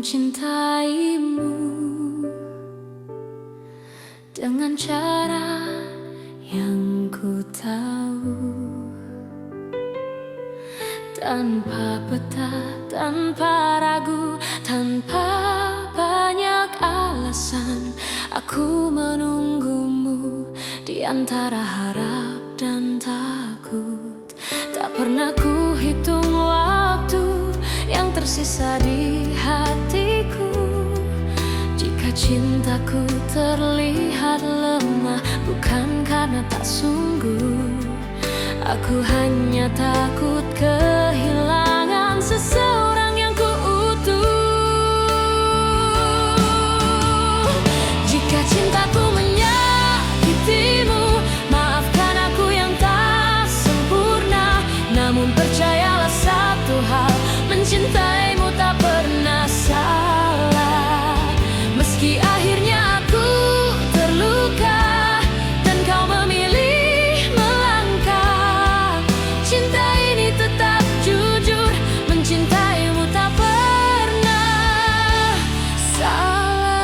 mencintaimu dengan cara yang ku tahu, tanpa peta, tanpa ragu, tanpa banyak alasan. Aku menunggumu di antara harap dan takut. Tak pernah ku hitung waktu yang tersisa di hatiku. Jika cintaku terlihat lemah, bukan karena tak sungguh. Aku hanya takut kehilangan seseorang yang ku utuh. Jika cintaku menyakitimu, maafkan aku yang tak sempurna. Namun percayalah satu hal, mencintaimu tak pernah salah. Meski akhirnya aku terluka dan kau memilih melangkah, cinta ini tetap jujur, mencintaimu tak pernah salah.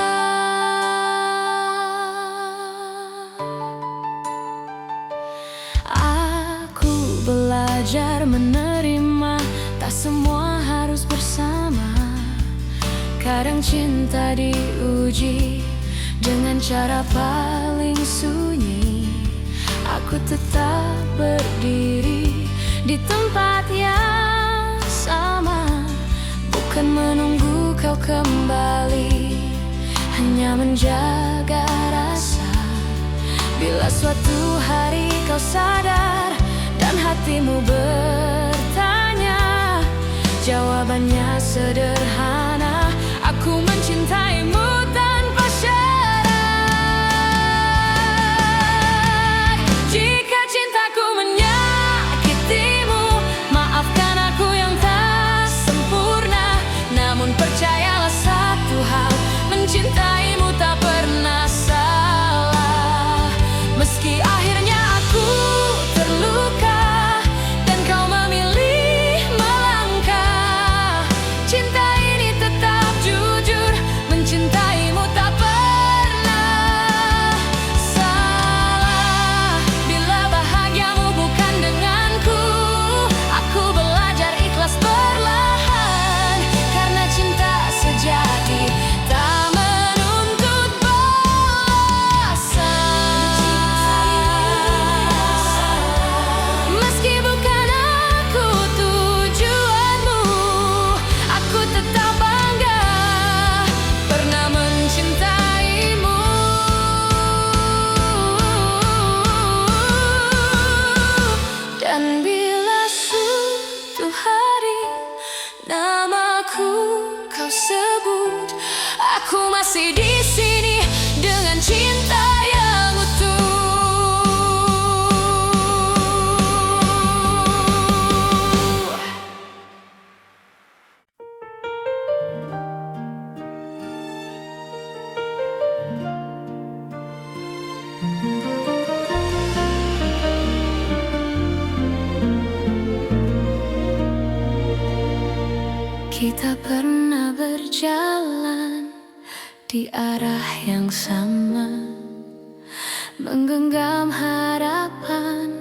Aku belajar menerima, tak semua harus bersama. Kadang cinta diuji dengan cara paling sunyi. Aku tetap berdiri di tempat yang sama, bukan menunggu kau kembali, hanya menjaga rasa. Bila suatu hari kau sadar dan hatimu bertanya, jawabannya sederhana: aku mencintaimu tanpa syarat. Jika cintaku menyakitimu, maafkan aku yang tak sempurna. Namun percayalah satu hal, mencintaimu tak pernah salah. Meski akhirnya aku terluka dan kau memilih melangkah, cinta ini tetap jujur, mencintaimu tak pernah salah. Bila bahagiamu bukan denganku, aku belajar ikhlas perlahan. Karena cinta sejati tak menuntut balasan. Meski bukan aku tujuanmu, aku tetap bangga pernah mencintaimu. Dan bila suatu hari namaku kau sebut, aku masih di sini dengan cinta yang utuh. Kita pernah berjalan di arah yang sama, menggenggam harapan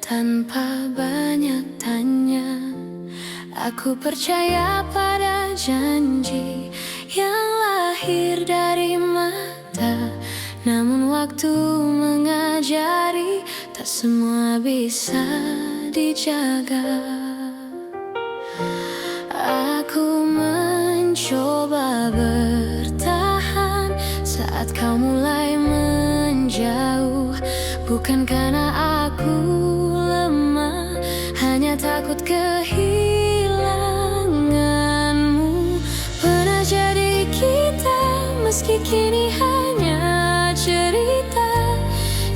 tanpa banyak tanya. Aku percaya pada janji yang lahir dari mata. Namun waktu mengajari, tak semua bisa dijaga. Aku mencoba bertahan saat kau mulai menjauh. Bukan karena aku lemah, hanya takut kehilanganmu. Pernah jadi kita, meski kini hanya cerita.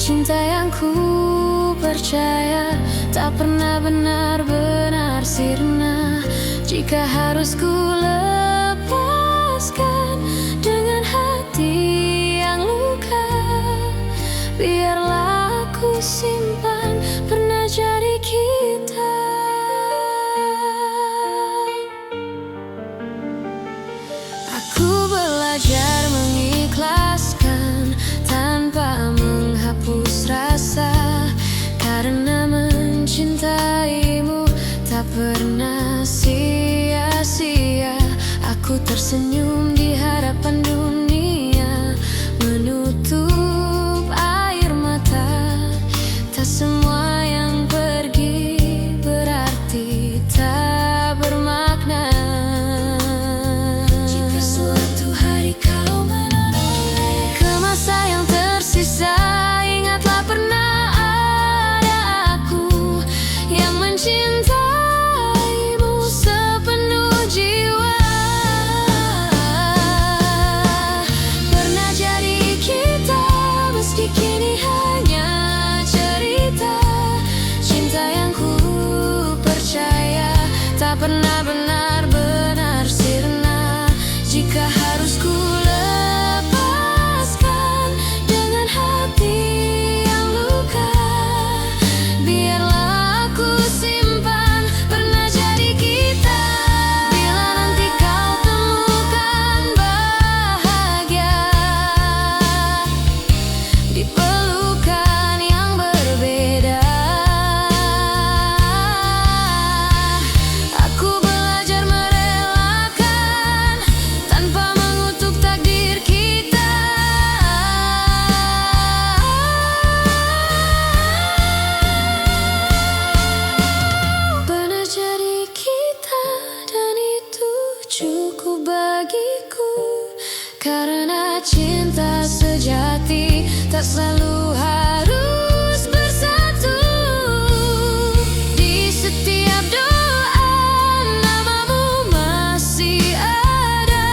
Cinta yang ku percaya tak pernah benar-benar sirna. Jika harus ku lepaskan dengan hati yang luka, biarlah aku simpan pernah jadi kita. belajar mengikhlaskan tanpa menghapus rasa, karena mencintaimu tak pernah sia-sia. Aku tersenyum di hadapan dunia, menutup air mata. Tak semua yang pergi berarti tak bermakna. Jika suatu hari kau menoleh ke masa yang tersisa, ingatlah pernah ada aku yang mencintaimu sepenuh jiwa. Pernah jadi kita, meski kini hanya cerita. Cinta yang ku percaya tak pernah benar-benar sirna. Jika harus ku lepaskan dengan hati yang luka, biarlah aku simpan pernah jadi kita. Bila nanti kau temukan bahagia di pelukan yang berbeda, aku belajar merelakan tanpa mengutuk takdir kita. Pernah jadi kita, dan itu cukup bagiku, karena cinta sejati tak selalu harus bersatu. Di setiap doa namamu masih ada,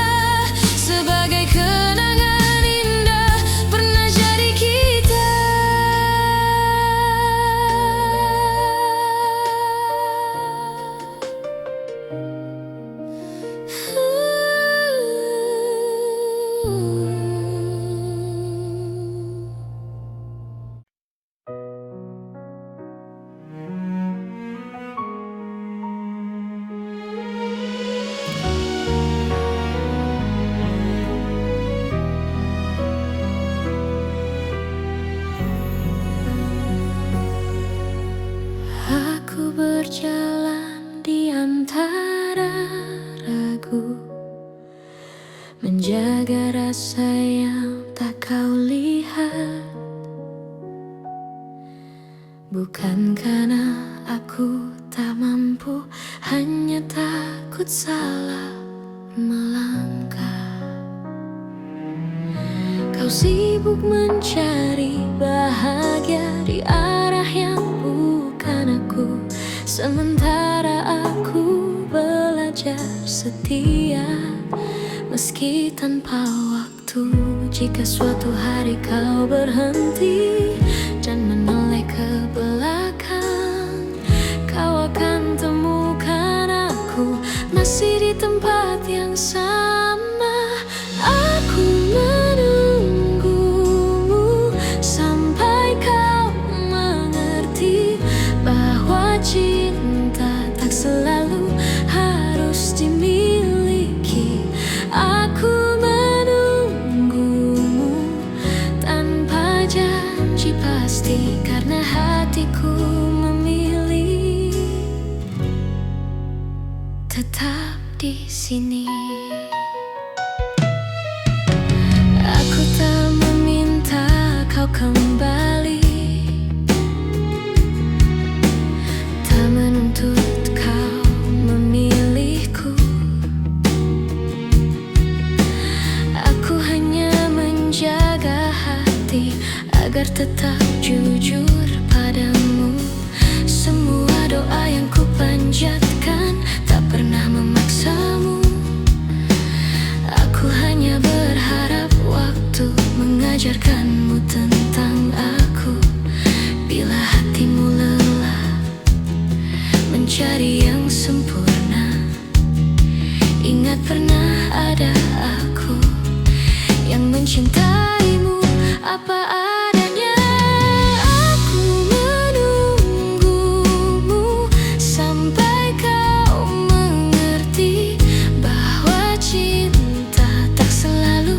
sebagai kenangan indah pernah jadi kita. Aku berjalan di antara ragu, menjaga rasa yang tak kau lihat. Bukan karena aku tak mampu, hanya takut salah melangkah. Kau sibuk mencari bahagia di arah yang bukan aku, sementara aku belajar setia meski tanpa waktu. Jika suatu hari kau berhenti dan menoleh ke belakang, kau akan temukan aku masih di tempat yang sama. Aku menunggumu sampai kau mengerti bahwa cinta tak selalu harus dimiliki. Aku menunggumu tanpa janji pasti, karena hatiku memilih tetap di sini. Aku tak meminta kau kembali, tak menuntut kau memilihku. Aku hanya menjaga hati agar tetap jujur padamu. Semua doa yang ku panjatkan tak pernah memaksamu. Aku hanya berharap waktu mengajarkanmu tentang aku. Bila hatimu lelah mencari yang sempurna, ingat pernah ada aku yang mencintaimu apa adanya. Aku menunggumu sampai kau mengerti bahwa cinta tak selalu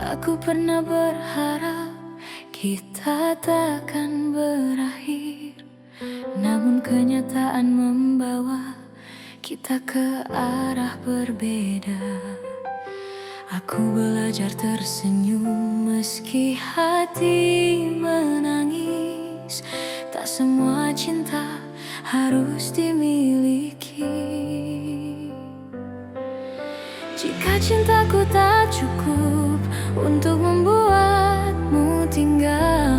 Aku pernah berharap kita takkan berakhir, namun kenyataan membawa kita ke arah berbeda. Aku belajar tersenyum meski hati menangis. Tak semua cinta harus dimiliki. Jika cintaku tak cukup untuk membuatmu tinggal,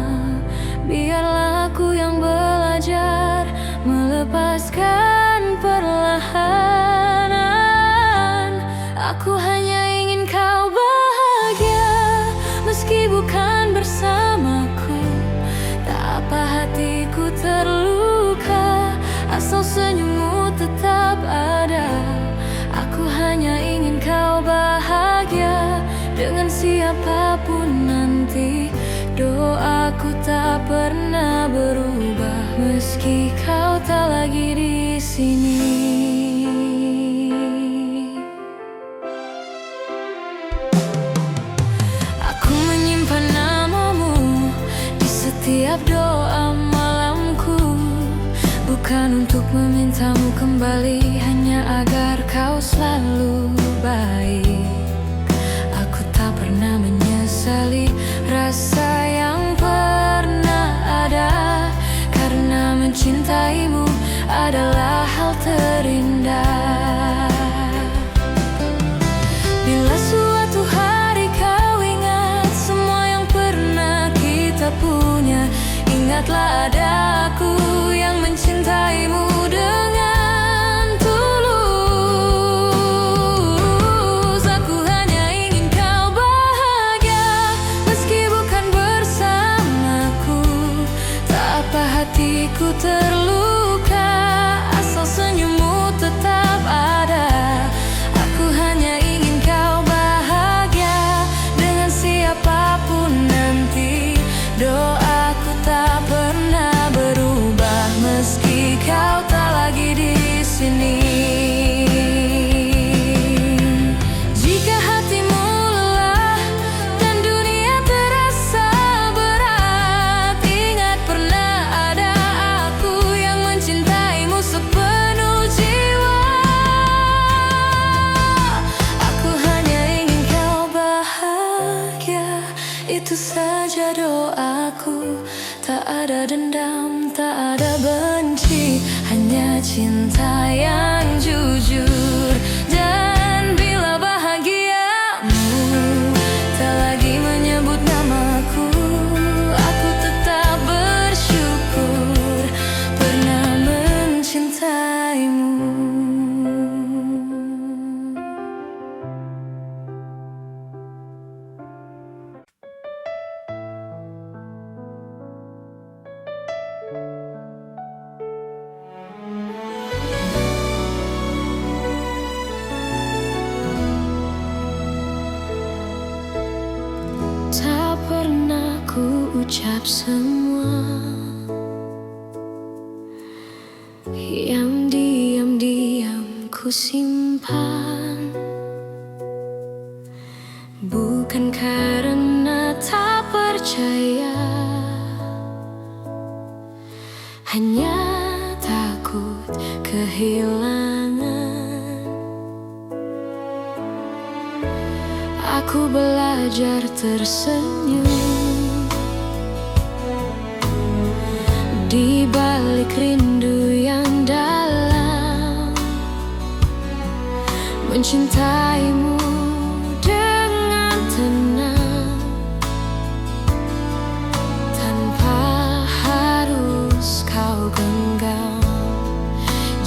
biarlah aku yang belajar melepaskan perlahan. Aku hanya ingin kau bahagia, meski bukan bersamaku. Tak apa hatiku terluka, asal senyummu tetap ada. Aku hanya ingin kau bahagia dengan siapapun nanti. Doaku tak pernah berubah meski kau tak lagi di sini. Aku menyimpan namamu di setiap doa malamku, bukan untuk memintamu kembali, hanya agar kau selalu baik. Aku tak pernah menyesali rasa yang pernah ada, karena mencintaimu adalah hal terindah. Bila suatu hari kau ingat semua yang pernah kita punya, ingatlah ada aku yang mencintaimu dengan tulus. Aku hanya ingin kau bahagia meski bukan bersamaku. Tak apa hatiku terluka, asal senyummu tetap ada. Aku hanya ingin kau bahagia dengan siapapun nanti. Doaku tak pernah berubah meski kau tak lagi di sini. Jika hatimu lelah dan dunia terasa berat, ingat pernah ada aku yang mencintaimu sepenuh jiwa. Aku hanya ingin kau bahagia, itu saja doaku. Tak ada dendam, tak ada benci, hanya cinta yang jujur. Dan bila bahagiamu tak lagi menyebut namaku, aku tetap bersyukur pernah mencintaimu. Tak pernah ku ucap semua yang diam-diam ku simpan, bukan karena tak percaya, hanya takut kehilangan. Aku belajar tersenyum di balik rindu yang dalam, mencintaimu dengan tenang, tanpa harus kau genggam.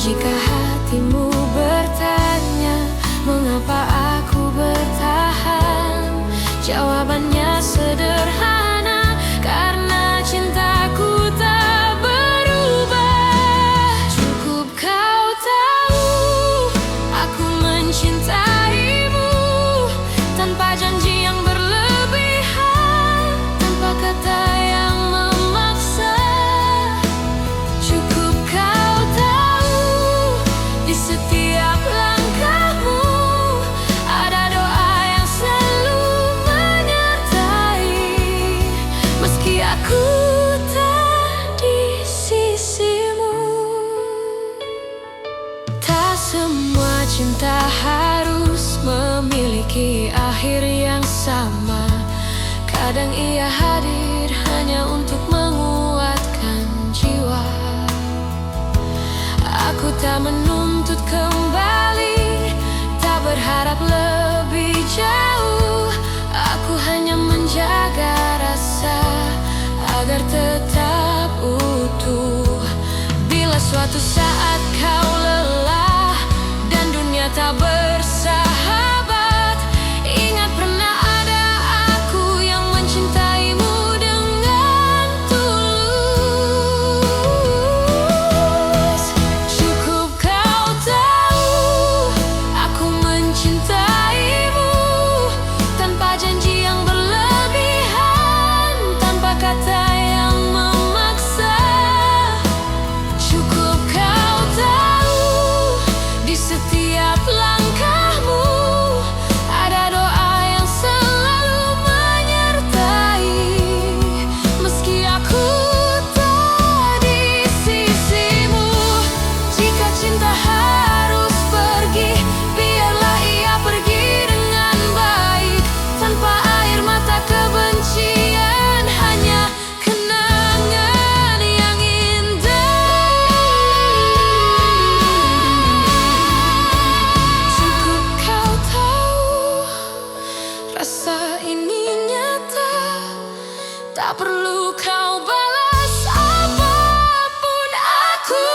Jika hatimu bertanya mengapa aku bertahan, jawabannya sederhana, karena cintaku tak berubah. Cukup kau tahu aku mencintaimu, tanpa janji yang berlebihan, tanpa kata yang memaksa. Cukup kau tahu di setiap langkahmu ada doa yang selalu menyertai. memiliki akhir yang sama. Kadang ia hadir hanya untuk menguatkan jiwa. Aku tak menuntut kembali, tak berharap lebih jauh. Aku hanya menjaga rasa agar tetap utuh. Bila suatu saat kau lelah dan dunia tak bersahabat, ingat pernah ada aku yang mencintaimu dengan tulus. Cukup kau tahu aku mencintaimu tanpa janji yang berlebihan, tanpa kata yang memaksa. Cukup kau tahu di setiap langkahmu ada doa yang selalu menyertai. Meski aku tak di sisimu, jika cinta harus pergi, biarlah ia pergi dengan baik, tanpa air mata kebencian, hanya kenangan yang indah. Cukup kau tahu rasa ini nyata, tak perlu kau balas apapun. Aku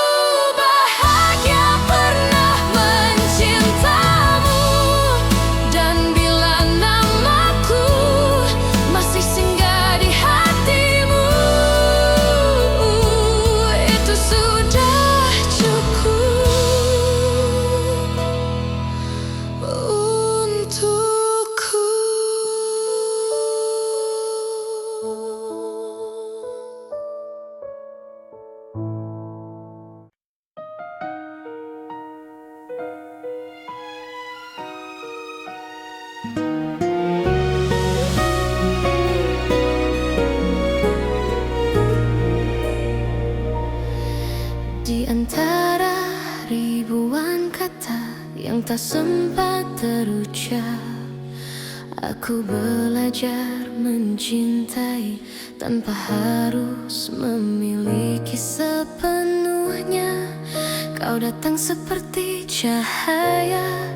bahagia pernah mencintamu, dan bila namaku masih singgah di hatimu, itu sudah cukup untukku. Di antara ribuan kata yang tak sempat terucap, aku belajar mencintai tanpa harus memiliki sepenuhnya. Kau datang seperti cahaya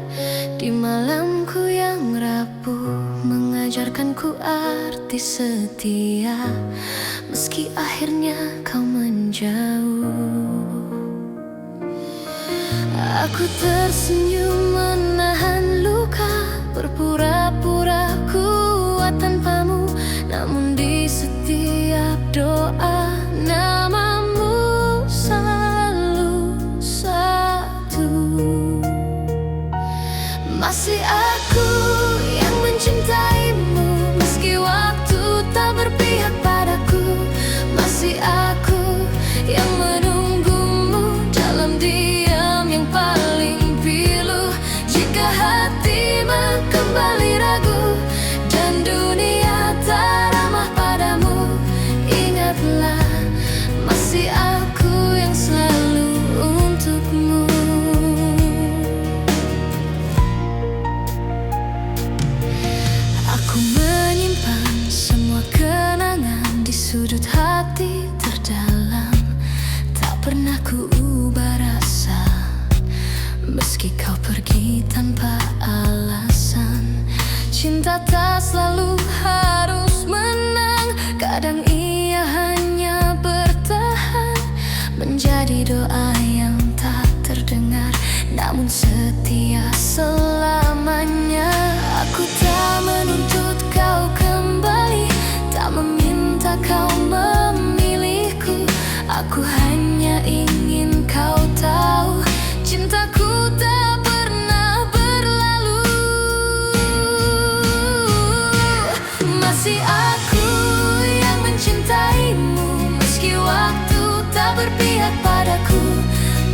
di malamku yang rapuh, mengajarkanku arti setia, meski akhirnya kau menjauh. Aku tersenyum menahan luka, berpura-pura kuat tanpamu, namun di setiap doa namamu selalu satu. Masih aku yang mencintaimu, meski waktu tak berpihak padaku. Masih aku yang menunggumu dalam diam yang paling pilu. Jika hatimu kembali ragu dan dunia tak ramah padamu, ingatlah masih aku yang selalu untukmu. Aku menyimpan semua kenangan di sudut hati terdalam, tak pernah ku ubah rasa, meski kau pergi tanpa alasan. Cinta tak selalu harus menang, kadang ia hanya bertahan, menjadi doa yang tak terdengar, namun setia selamanya. Aku tak menuntut kau kembali, tak meminta kau memilihku. Aku hanya ingin kau tahu, cintaku tak pernah berlalu. Masih aku yang mencintaimu, meski waktu tak berpihak padaku.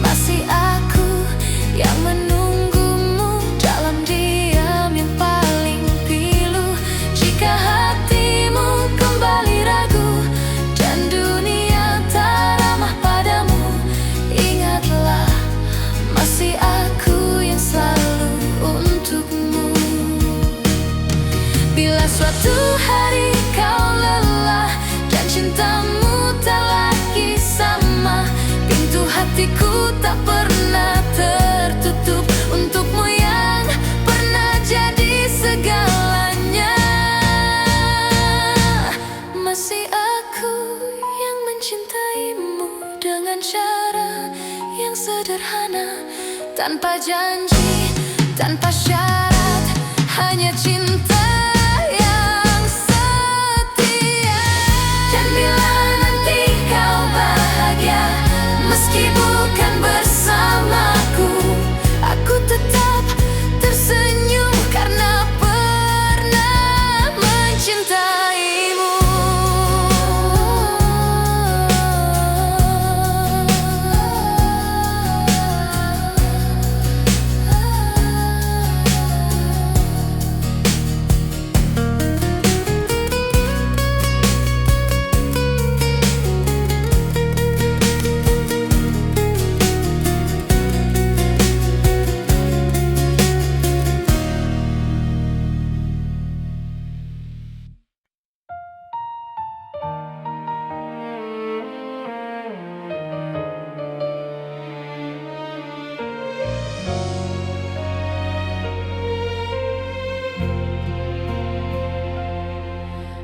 Masih aku yang menunggumu dalam diam yang paling pilu. Jika hatimu kembali ragu dan dunia tak ramah padamu, ingatlah masih aku yang selalu untukmu. suatu hari kau lelah dan cintamu tak lagi sama, pintu hatiku tak pernah tertutup untukmu yang pernah jadi segalanya. Masih aku yang mencintaimu dengan cara yang sederhana, tanpa janji, tanpa syarat, hanya cinta yang setia. Dan bila nanti kau bahagia, meski bukan bersamaku, aku tetap tersenyum karena pernah mencintaimu.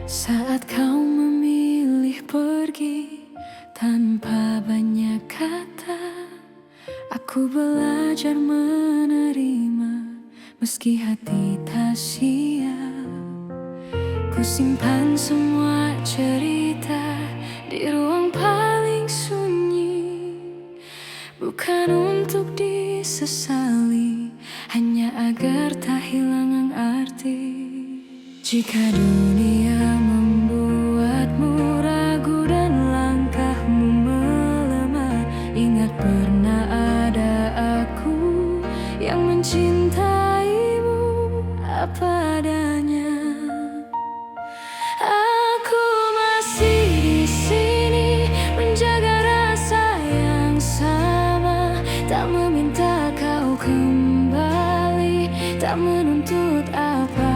Saat kau memilih pergi tanpa banyak kata, aku belajar menerima meski hati tak siap. Ku simpan semua cerita di ruang paling sunyi, bukan untuk disesali, hanya agar tak hilang arti. Jika dunia membuatmu ragu dan langkahmu melemah, ingat pernah ada aku yang mencintaimu apa adanya. Aku masih di sini menjaga rasa yang sama, tak meminta kau kembali, tak menuntut apa-apa.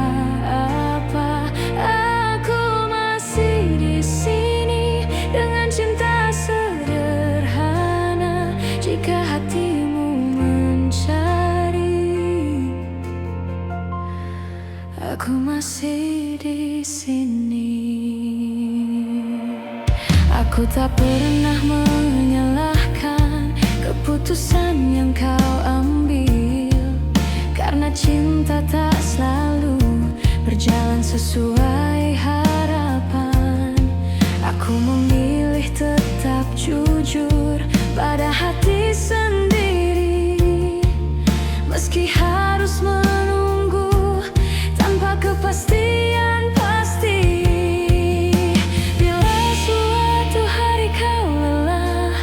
Aku masih di sini dengan cinta sederhana, jika hatimu mencari, aku masih di sini. Aku tak pernah menyalahkan keputusan yang kau ambil, karena cinta tak selalu berjalan sesuai harapan. Aku memilih tetap jujur pada hati sendiri, meski harus menunggu tanpa kepastian pasti. Bila suatu hari kau lelah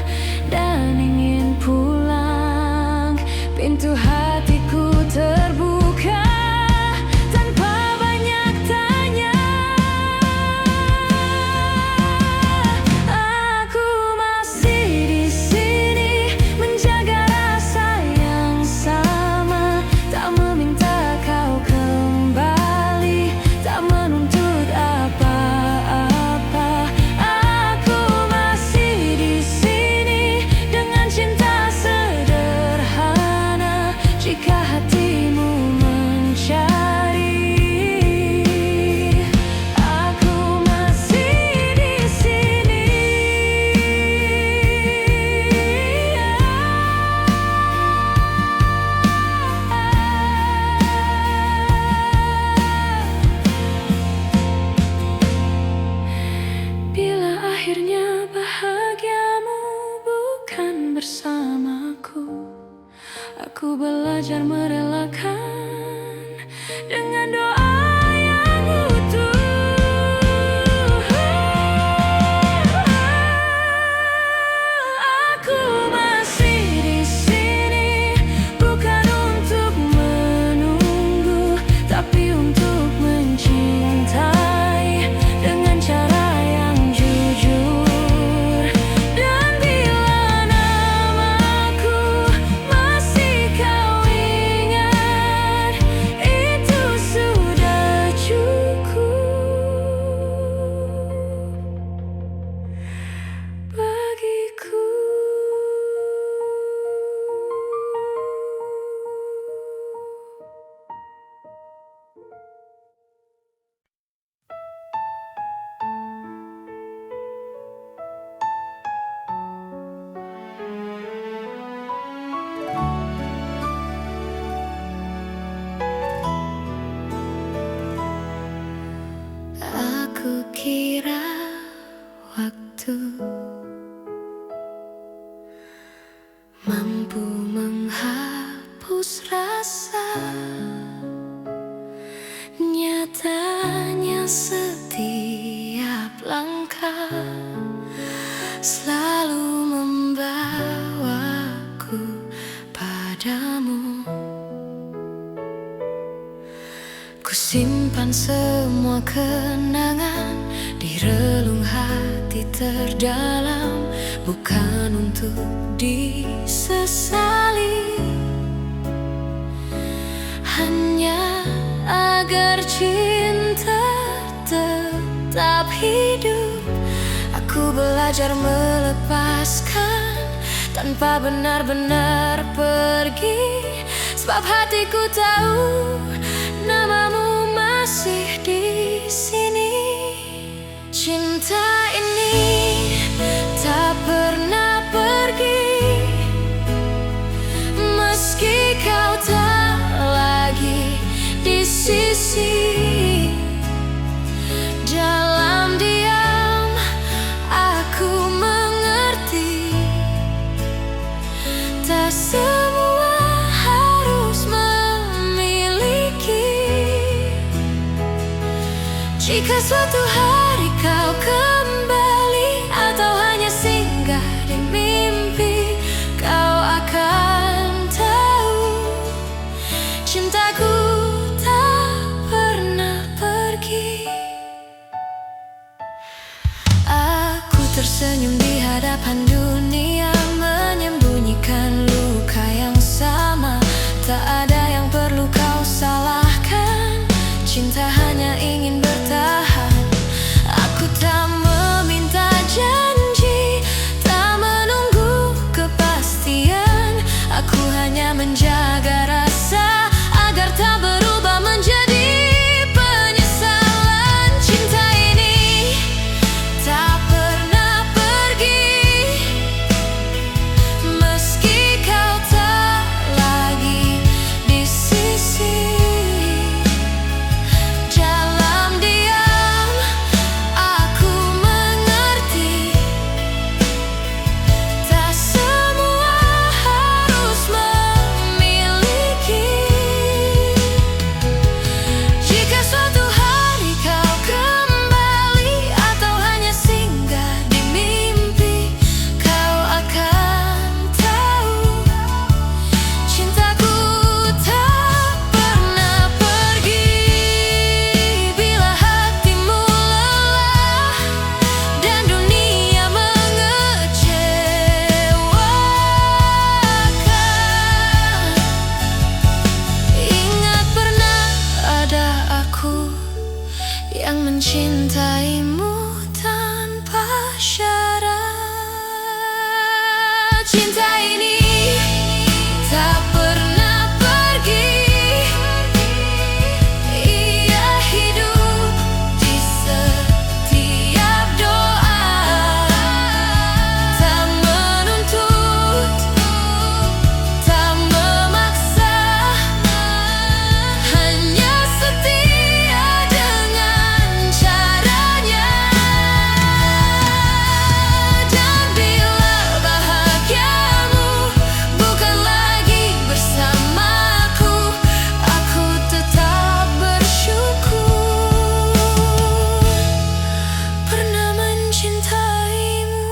dan ingin pulang, pintu hatiku terbuka tanpa banyak tanya. langkah selalu membawaku padamu. Ku simpan semua kenangan di relung hati terdalam, bukan untuk disesali, hanya agar cinta tetap hidup. Aku belajar melepaskan tanpa benar-benar pergi, sebab hatiku tahu namamu masih di sini. Cinta ini tak pernah pergi, meski kau tak lagi di sisi. Dalam diam aku mengerti, tak semua harus memiliki. Jika suatu hari kau kembali atau hanya singgah di mimpi, kau akan tahu cintaku tak pernah pergi. Aku tersenyum di hadapan dunia, menyembunyikan luka yang sama. Tak ada yang perlu kau salahkan, cinta hanya ingin bertahan. Aku tak meminta janji, tak menunggu kepastian. Aku hanya menjaga rasa agar tak berubah menjadi penyesalan. Cinta ini tak pernah pergi, meski kau tak lagi di sisi. Dalam diam aku mengerti, tak semua harus memiliki. Jika suatu hari kau kembali atau hanya singgah di mimpi, kau akan tahu cintaku tak pernah pergi. Bila hatimu lelah dan dunia mengecewakan, ingat pernah ada aku yang mencintaimu tanpa syarat. Cinta ini tak pernah pergi, ia hidup di setiap doa. Tak menuntut, tak memaksa, hanya setia dengan caranya. Dan bila bahagiamu bukan lagi bersamaku, aku tetap bersyukur pernah mencintaimu.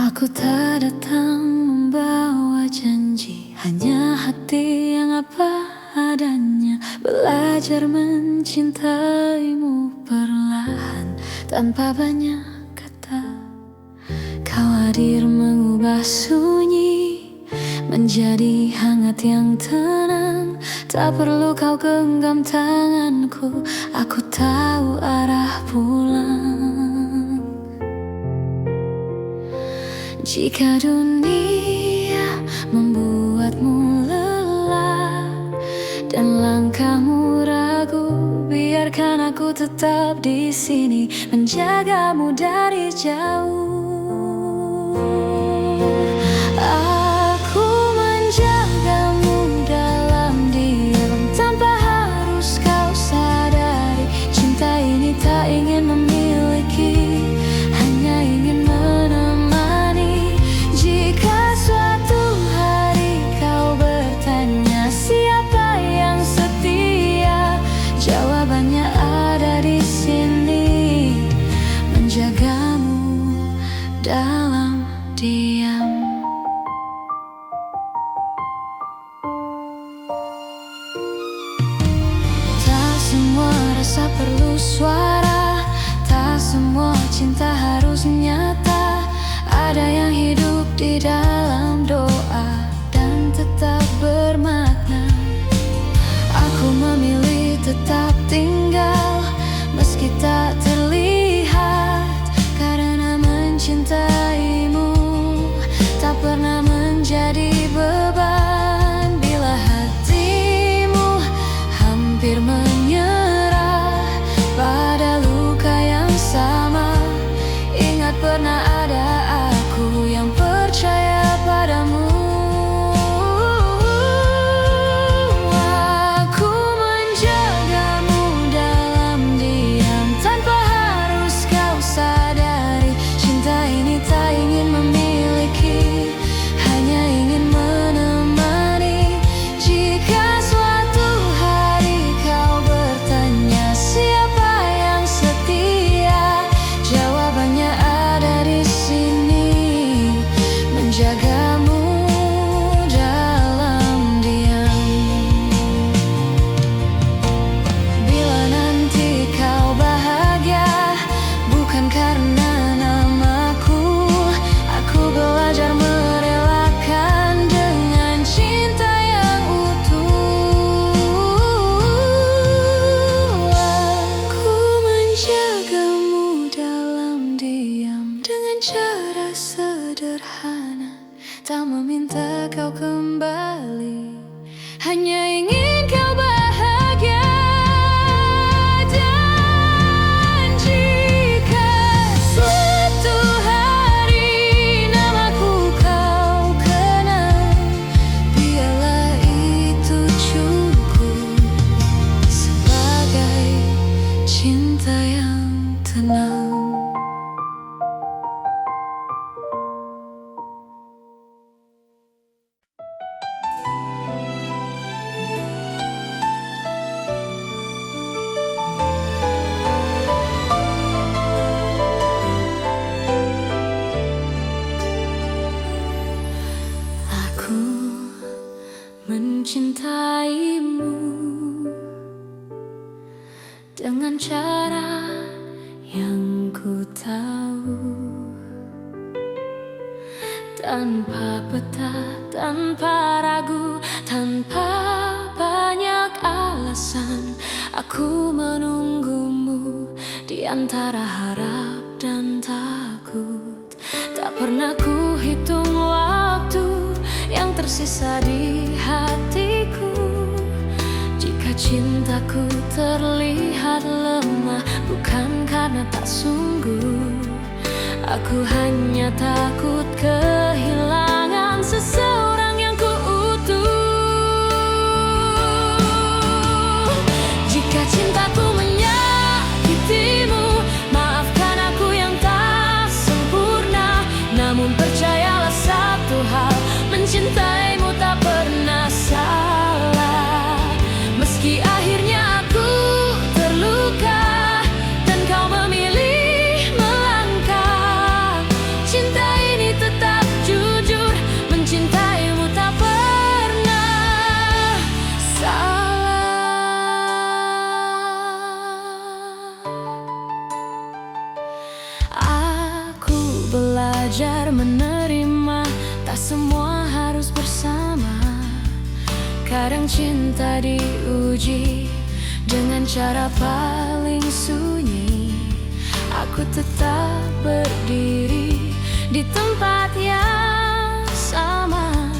Aku tak datang membawa janji, hanya hati yang apa adanya. Belajar mencintaimu perlahan tanpa banyak kata. Kau hadir mengubah sunyi menjadi hangat yang tenang. Tak perlu kau genggam tanganku, aku tahu arah pulang. Jika dunia membuatmu lelah dan langkahmu ragu, biarkan aku tetap di sini menjagamu dari jauh. dalam diam. Tak semua rasa perlu suara, tak semua cinta harus nyata. Ada yang hidup di dalam doa dan tetap bermakna. Aku memilih tetap tinggal meski tak terlihat, karena mencintaimu tak pernah menjadi beban. Bila hatimu hampir menyerah pada luka yang sama, ingat pernah ada aku yang percaya padamu. Cara sederhana, tak meminta kau kembali, hanya ingin kau bahagia. Dan jika suatu hari namaku kau kenal, biarlah itu cukup sebagai cinta yang tenang. Mencintaimu dengan cara yang ku tahu, tanpa peta, tanpa ragu, tanpa banyak alasan. Aku menunggumu di antara harap dan takut. Tak pernah ku hitung waktu yang tersisa di hatiku. Jika cintaku terlihat lemah, bukan karena tak sungguh. Aku hanya takut kehilangan seseorang yang ku utuh. Jika cintaku menyakitimu, maafkan aku yang tak sempurna. Namun percayalah satu hal, mencintaimu tak pernah salah. Meski akhirnya aku terluka dan kau memilih melangkah, cinta ini tetap jujur, mencintaimu tak pernah salah. Aku belajar menerima, tak semua harus bersama. Kadang cinta diuji dengan cara paling sunyi. Aku tetap berdiri di tempat yang sama,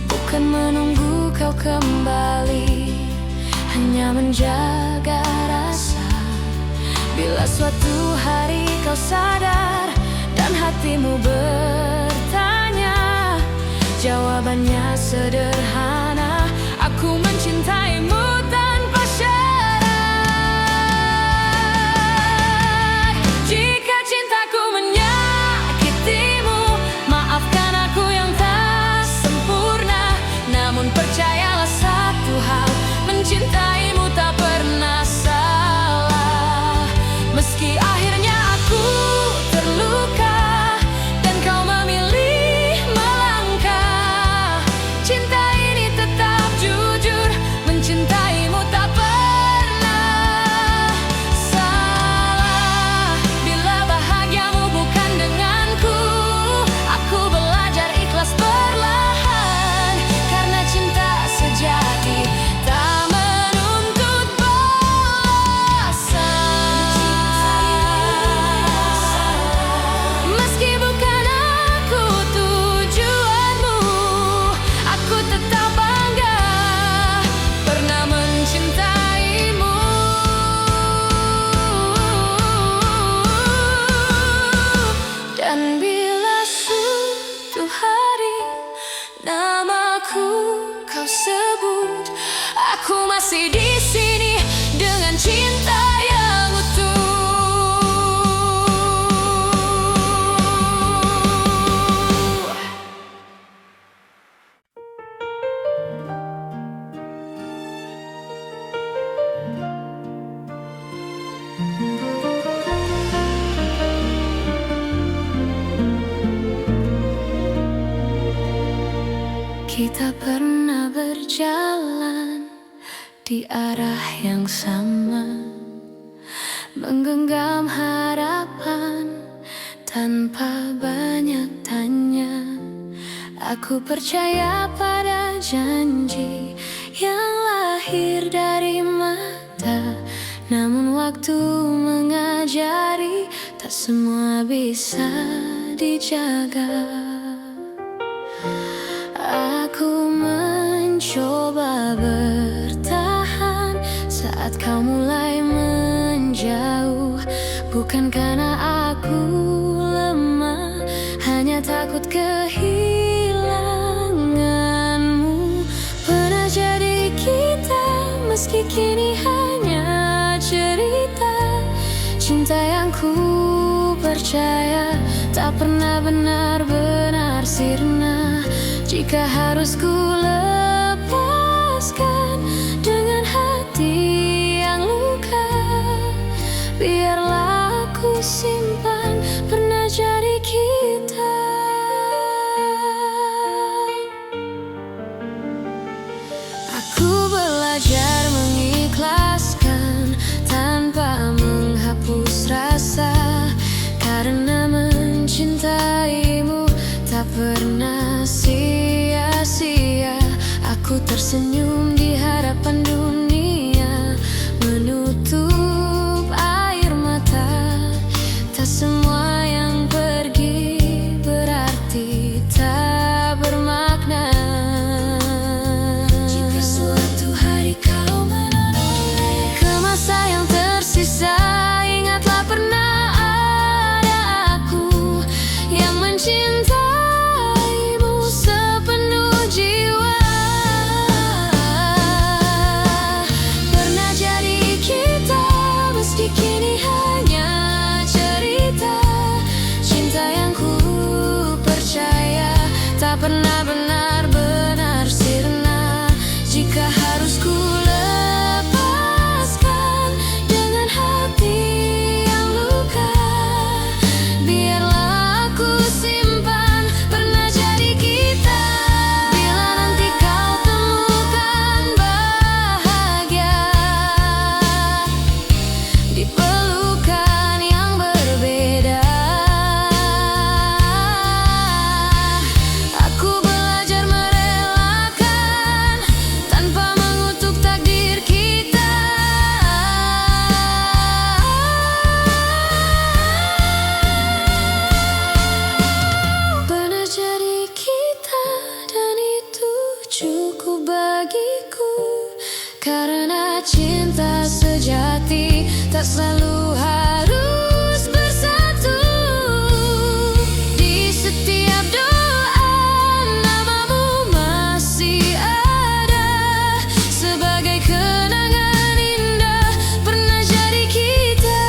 bukan menunggu kau kembali, hanya menjaga rasa. Bila suatu hari kau sadar dan hatimu bertanya, jawabannya sederhana. Aku mencintaimu tanpa syarat. Jika cintaku menyakitimu, maafkan aku yang tak sempurna. Namun percayalah satu hal, mencintaimu tak pernah salah. Meski akhirnya aku terluka masih di sini dengan cinta yang utuh. Kita pernah berjalan di arah yang sama, menggenggam harapan tanpa banyak tanya. Aku percaya pada janji yang lahir dari mata, namun waktu mengajari tak semua bisa dijaga. Aku mencoba bertahan saat kau mulai menjauh, bukan karena aku lemah, hanya takut kehilanganmu. Pernah jadi kita, meski kini hanya cerita. Cinta yang ku percaya tak pernah benar-benar sirna. Jika harus ku lepaskan dengan hati yang luka, biarlah aku simpan pernah jadi kita. Aku belajar mengikhlaskan tanpa menghapus rasa, karena mencintaimu tak pernah sia-sia. Aku tersenyum di hadapan dunia, menutup air mata. Tak semua yang pergi berarti tak bermakna. Jika suatu hari kau menoleh ke masa yang tersisa, ingatlah pernah ada aku yang mencintai pernah benar-benar sirna. Jika harus ku lepaskan dengan hati yang luka, biarlah aku simpan pernah jadi kita. Bila nanti kau temukan bahagia di pelukan yang berbeda, cukup bagiku. Karena cinta sejati tak selalu harus bersatu. Di setiap doa namamu masih ada, sebagai kenangan indah pernah jadi kita.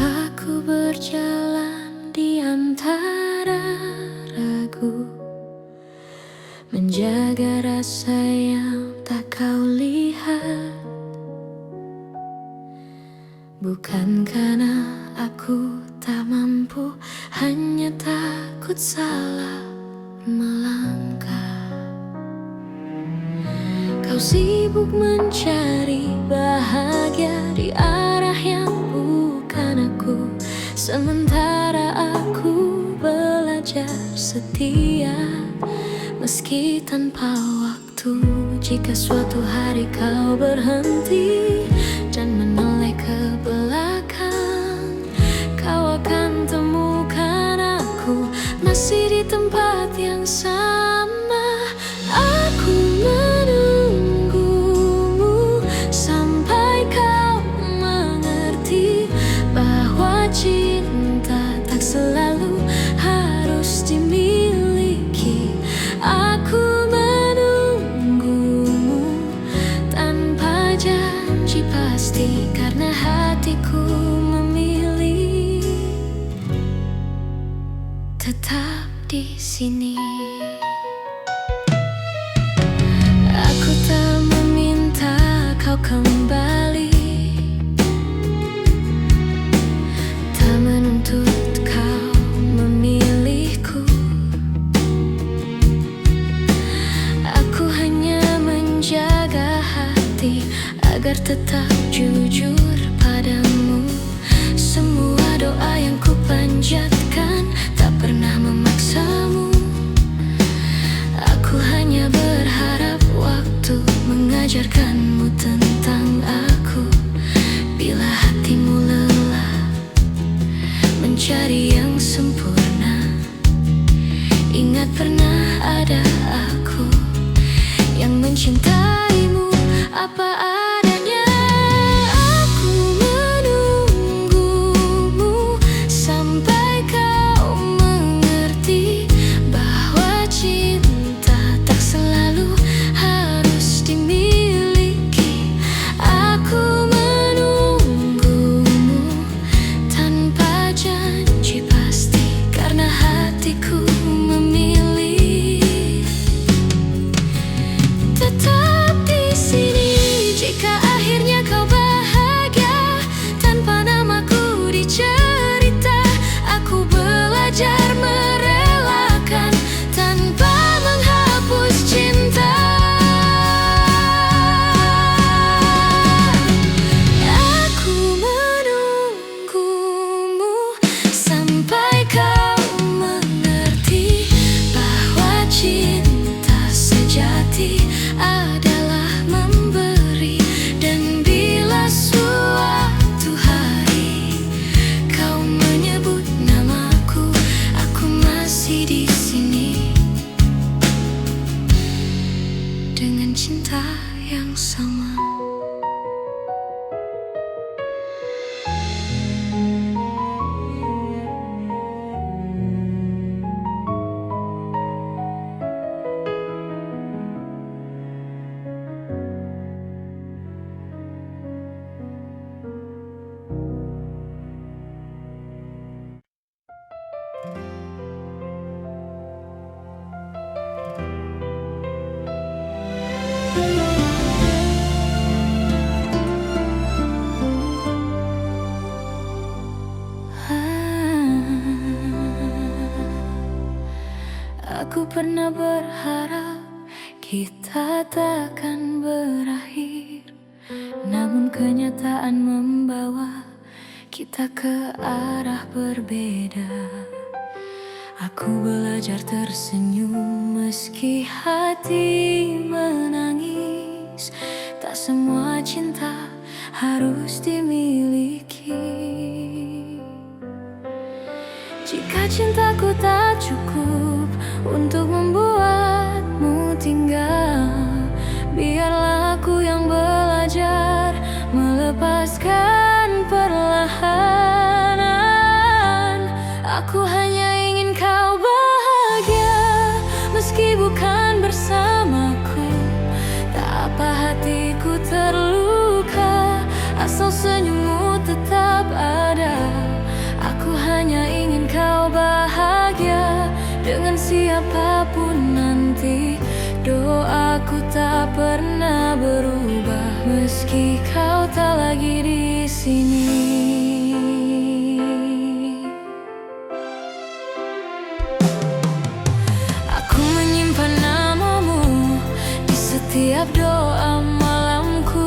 Aku berjalan di antara ragu, menjaga rasa yang tak kau lihat. Bukan karena aku tak mampu, hanya takut salah melangkah. Kau sibuk mencari bahagia di arah yang bukan aku, sementara aku belajar setia meski tanpa waktu. waktu. Jika suatu hari kau berhenti dan menoleh ke belakang, kau akan temukan aku masih di tempat yang sama. Aku menunggumu sampai kau mengerti bahwa cinta tak selalu harus dimiliki. Aku menunggumu tanpa janji pasti, karena hatiku memilih tetap di sini. Aku tak meminta kau kembali, tak menuntut kau memilihku. Aku hanya menjaga hati agar tetap jujur padamu. Semua doa yang ku panjatkan tak pernah memaksamu. Aku hanya berharap waktu mengajarkanmu tentang aku. Bila hatimu lelah mencari yang sempurna, ingat pernah ada aku yang mencintaimu apa adanya. Aku menunggumu sampai kau mengerti bahwa cinta tak selalu harus dimiliki. Aku menunggumu tanpa janji pasti, karena hatiku memilih tetap di sini. Jika akhirnya kau bahagia tanpa namaku dicerita, aku belajar merelakan tanpa menghapus cinta. Aku menunggumu sampai kau mengerti bahwa cinta sejati adalah memberi. Dan bila suatu hari kau menyebut namaku, aku masih di sini dengan cinta yang sama. Aku pernah berharap kita takkan berakhir, namun kenyataan membawa kita ke arah berbeda. Aku belajar tersenyum meski hati menangis. Tak semua cinta harus dimiliki. Jika cintaku tak cukup untuk membuatmu tinggal, biarlah aku yang belajar melepaskan perlahan. Aku hanya ingin kau bahagia meski bukan bersamaku. Tak apa hatiku terluka asal senyummu tetap ada. Aku hanya ingin kau bahagia dengan siapapun nanti. Doaku tak pernah berubah meski kau tak lagi di sini. Aku menyimpan namamu di setiap doa malamku,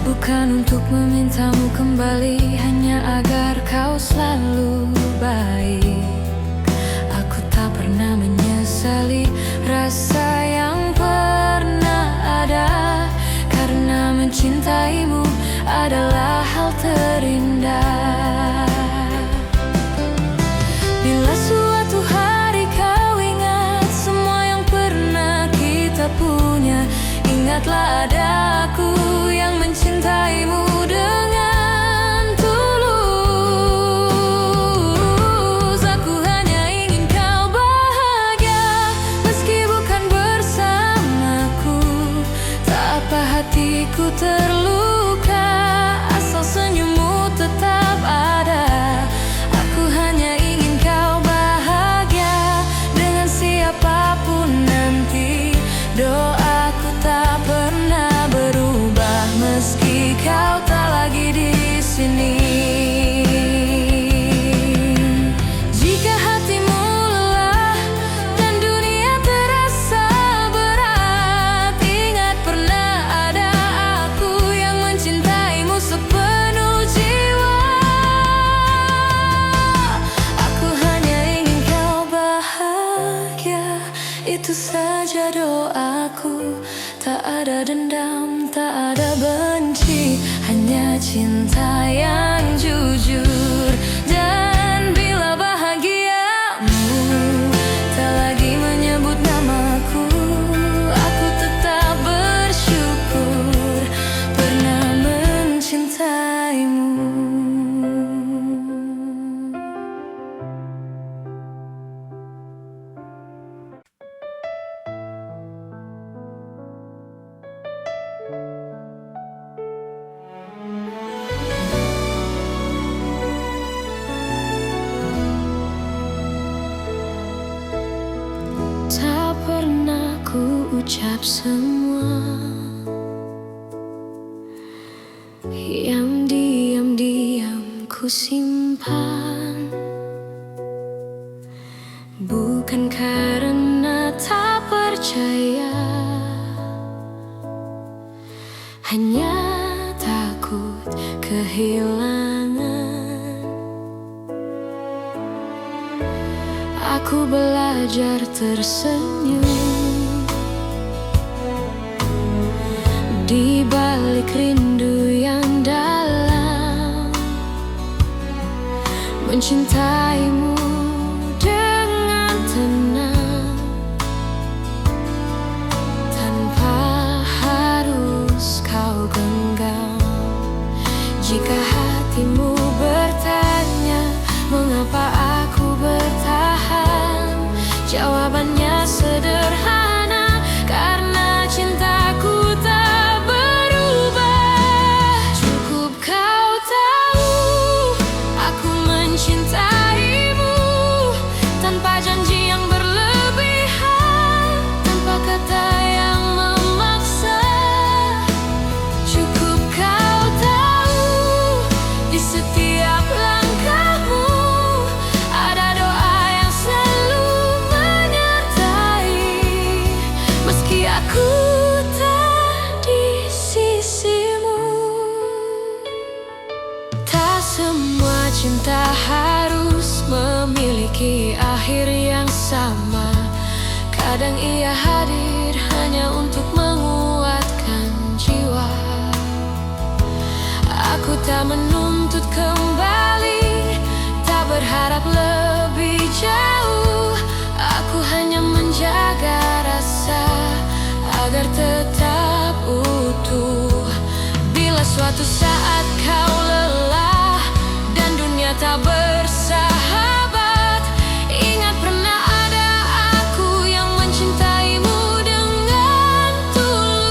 bukan untuk memintamu kembali, hanya agar kau selalu baik. Aku tak pernah menyesali rasa yang pernah Tak ada dendam, tak ada benci, hanya cinta yang jujur. Dan bila bahagiamu tak lagi menyebut namaku, aku tetap bersyukur pernah mencintaimu. Tak pernah ku ucap semua yang diam-diam ku simpan, bukan karena tak percaya, hanya takut kehilangan. Aku belajar tersenyum di balik rindu yang dalam, mencintaimu dengan tenang tanpa harus kau genggam. Jika hatimu bertanya mengapa aku bertahan, jawabannya sederhana, karena cintaku tak berubah. Cukup kau tahu aku mencintaimu tanpa janji yang berlebihan, tanpa kata yang memaksa. Cukup kau tahu di setiap langkahmu ada doa yang selalu menyertai, meski aku tak di sisimu. Tak semua cinta harus memiliki akhir yang sama. Kadang ia hadir hanya untuk menguatkan jiwa. Aku tak menuntut kembali, tak berharap lebih jauh. Aku hanya menjaga rasa agar tetap utuh. Bila suatu saat kau lelah dan dunia tak bersahabat, ingat pernah ada aku yang mencintaimu dengan tulus.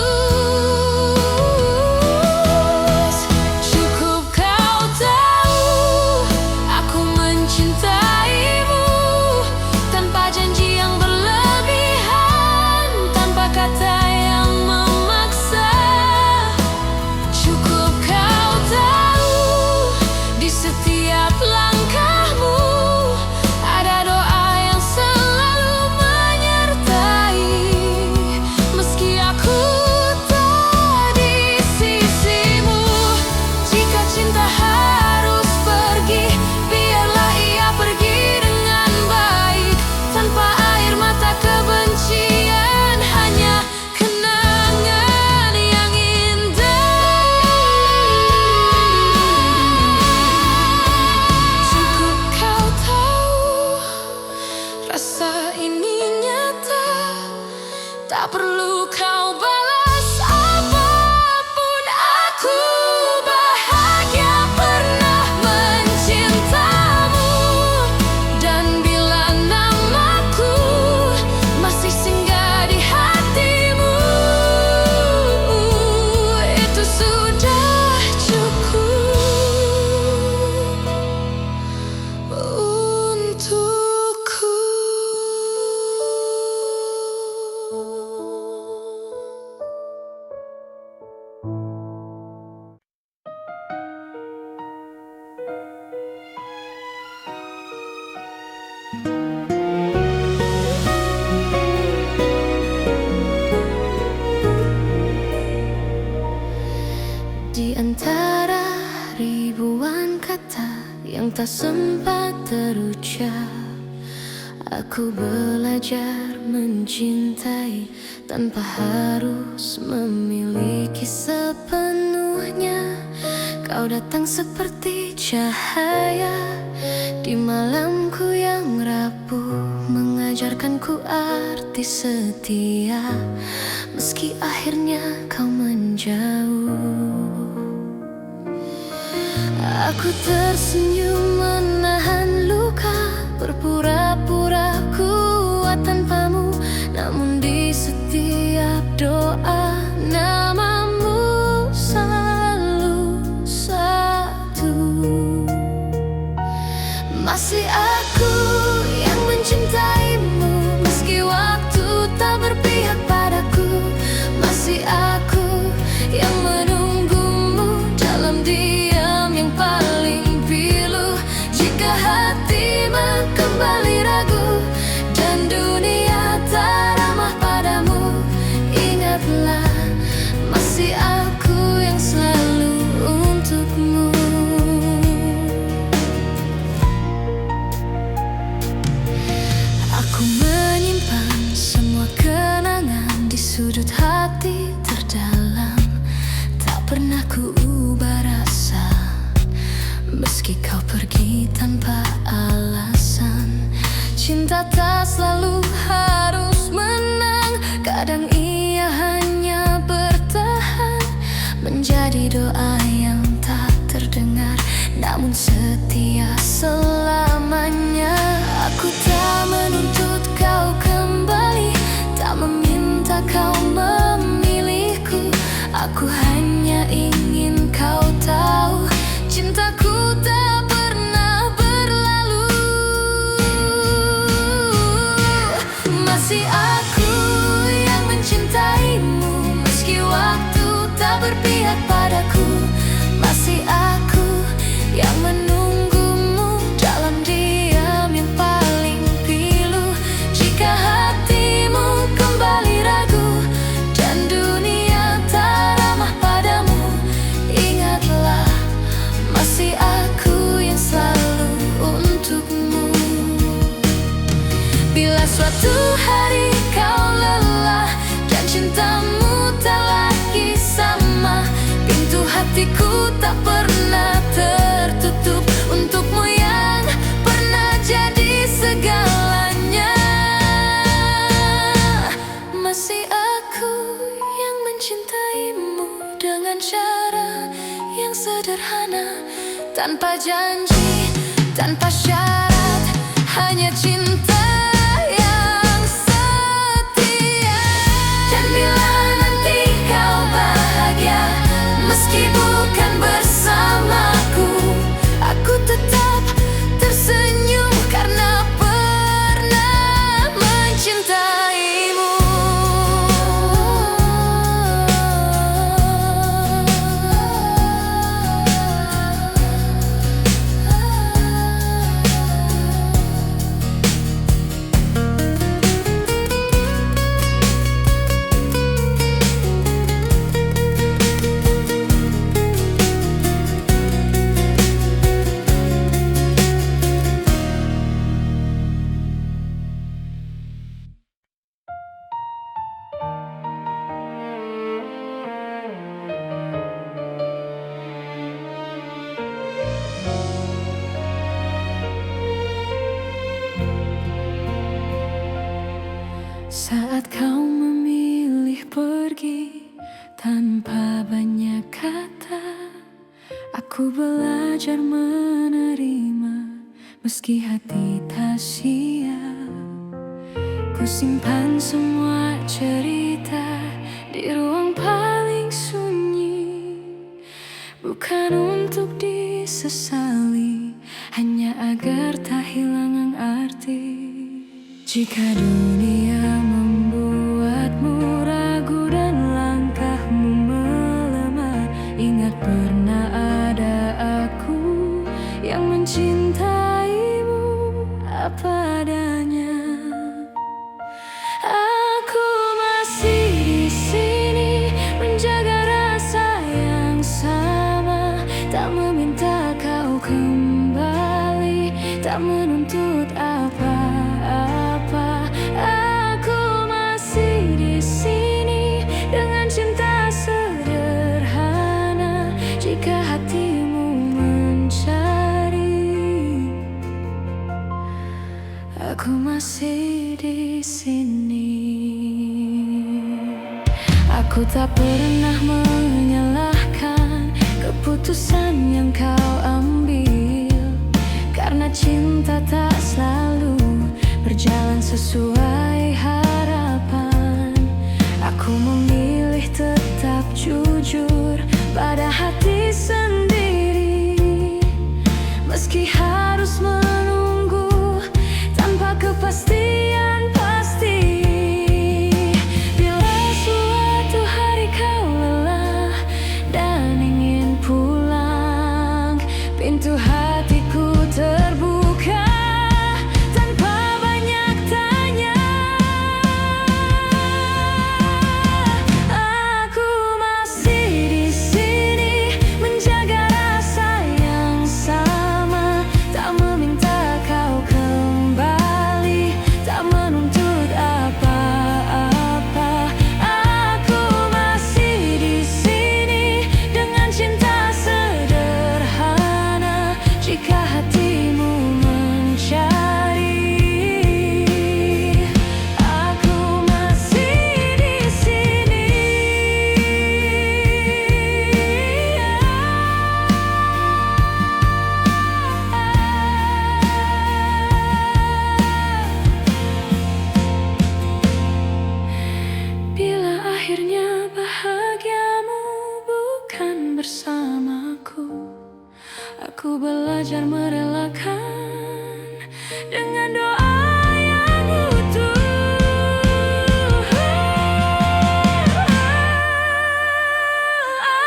Cukup kau tahu aku mencintaimu tanpa janji yang berlebihan, tanpa kata yang memaksa. Cukup kau tahu di setiap langkahmu ada doa yang selalu menyertai, meski aku tak di sisimu. Jika cinta harus pergi, biarlah ia pergi dengan baik, tanpa air mata kebencian, hanya kenangan yang indah. Cukup kau tahu rasa ini nyata, tak perlu kau balas apapun. Aku bahagia pernah mencintamu, dan bila namaku masih singgah di hatimu, itu sudah cukup untukku. Di antara ribuan kata yang tak sempat terucap, Aku belajar mencintai tanpa harus memiliki sepenuhnya. Kau datang seperti cahaya di malamku yang rapuh, mengajarkanku arti setia, meski akhirnya kau menjauh. Aku tersenyum menahan luka, berpura-pura kuat tanpamu, namun di setiap doa namamu selalu satu. Masih aku yang mencintaimu, meski waktu tak berpihak padaku. Masih aku yang menunggumu dalam diam yang paling pilu. Jika hatimu kembali ragu dan dunia tak ramah padamu, ingatlah masih aku yang selalu untukmu. Aku menyimpan semua kenangan di sudut hati terdalam. Tak pernah ku ubah rasa, meski kau pergi tanpa alasan. Cinta tak selalu harus menang, kadang ia hanya bertahan, menjadi doa yang tak terdengar, namun setia selamanya. Aku tak menuntut kau kembali, tak meminta kau memilihku. Aku hanya ingin kau tahu, cintaku tak pernah berlalu. Masih aku yang mencintaimu, meski waktu tak berpihak padaku. Masih aku yang menunggumu dalam diam yang paling pilu. Jika hatimu kembali ragu dan dunia tak ramah padamu, ingatlah masih aku yang selalu untukmu. Bila suatu hari kau lelah dan cintamu tak lagi sama, pintu hatiku tak pernah tertutup untukmu yang pernah jadi segalanya. Masih aku yang mencintaimu dengan cara yang sederhana, tanpa janji, tanpa syarat, hanya cinta yang setia. Dan bila nanti kau bahagia, meski bukan bersamaku, aku tetap tersenyum karena pernah mencintaimu. Saat kau memilih pergi tanpa banyak kata, aku belajar menerima meski hati tak siap. Ku simpan semua cerita di ruang paling sunyi, bukan untuk disesali, hanya agar tak hilang arti. Jika dunia membuatmu ragu dan langkahmu melemah, ingat pernah ada aku yang mencintaimu apa adanya. Aku masih di sini menjaga rasa yang sama, tak meminta kau kembali, tak menuntut apa-apa. aku masih di sini. Aku tak pernah menyalahkan keputusan yang kau ambil, karena cinta tak selalu berjalan sesuai harapan. Aku memilih tetap jujur pada hati sendiri, meski harus menunggu tanpa kepastian pasti. Bila suatu hari kau lelah dan ingin pulang, pintu hatiku terbuka tanpa banyak tanya. Aku masih di sini menjaga rasa yang sama, tak meminta kau kembali, tak menuntut apa-apa. Aku masih di sini dengan cinta sederhana, jika hatimu mencari. Aku masih di sini. Bila akhirnya bahagiamu bukan bersamaku, aku belajar merelakan dengan doa yang utuh.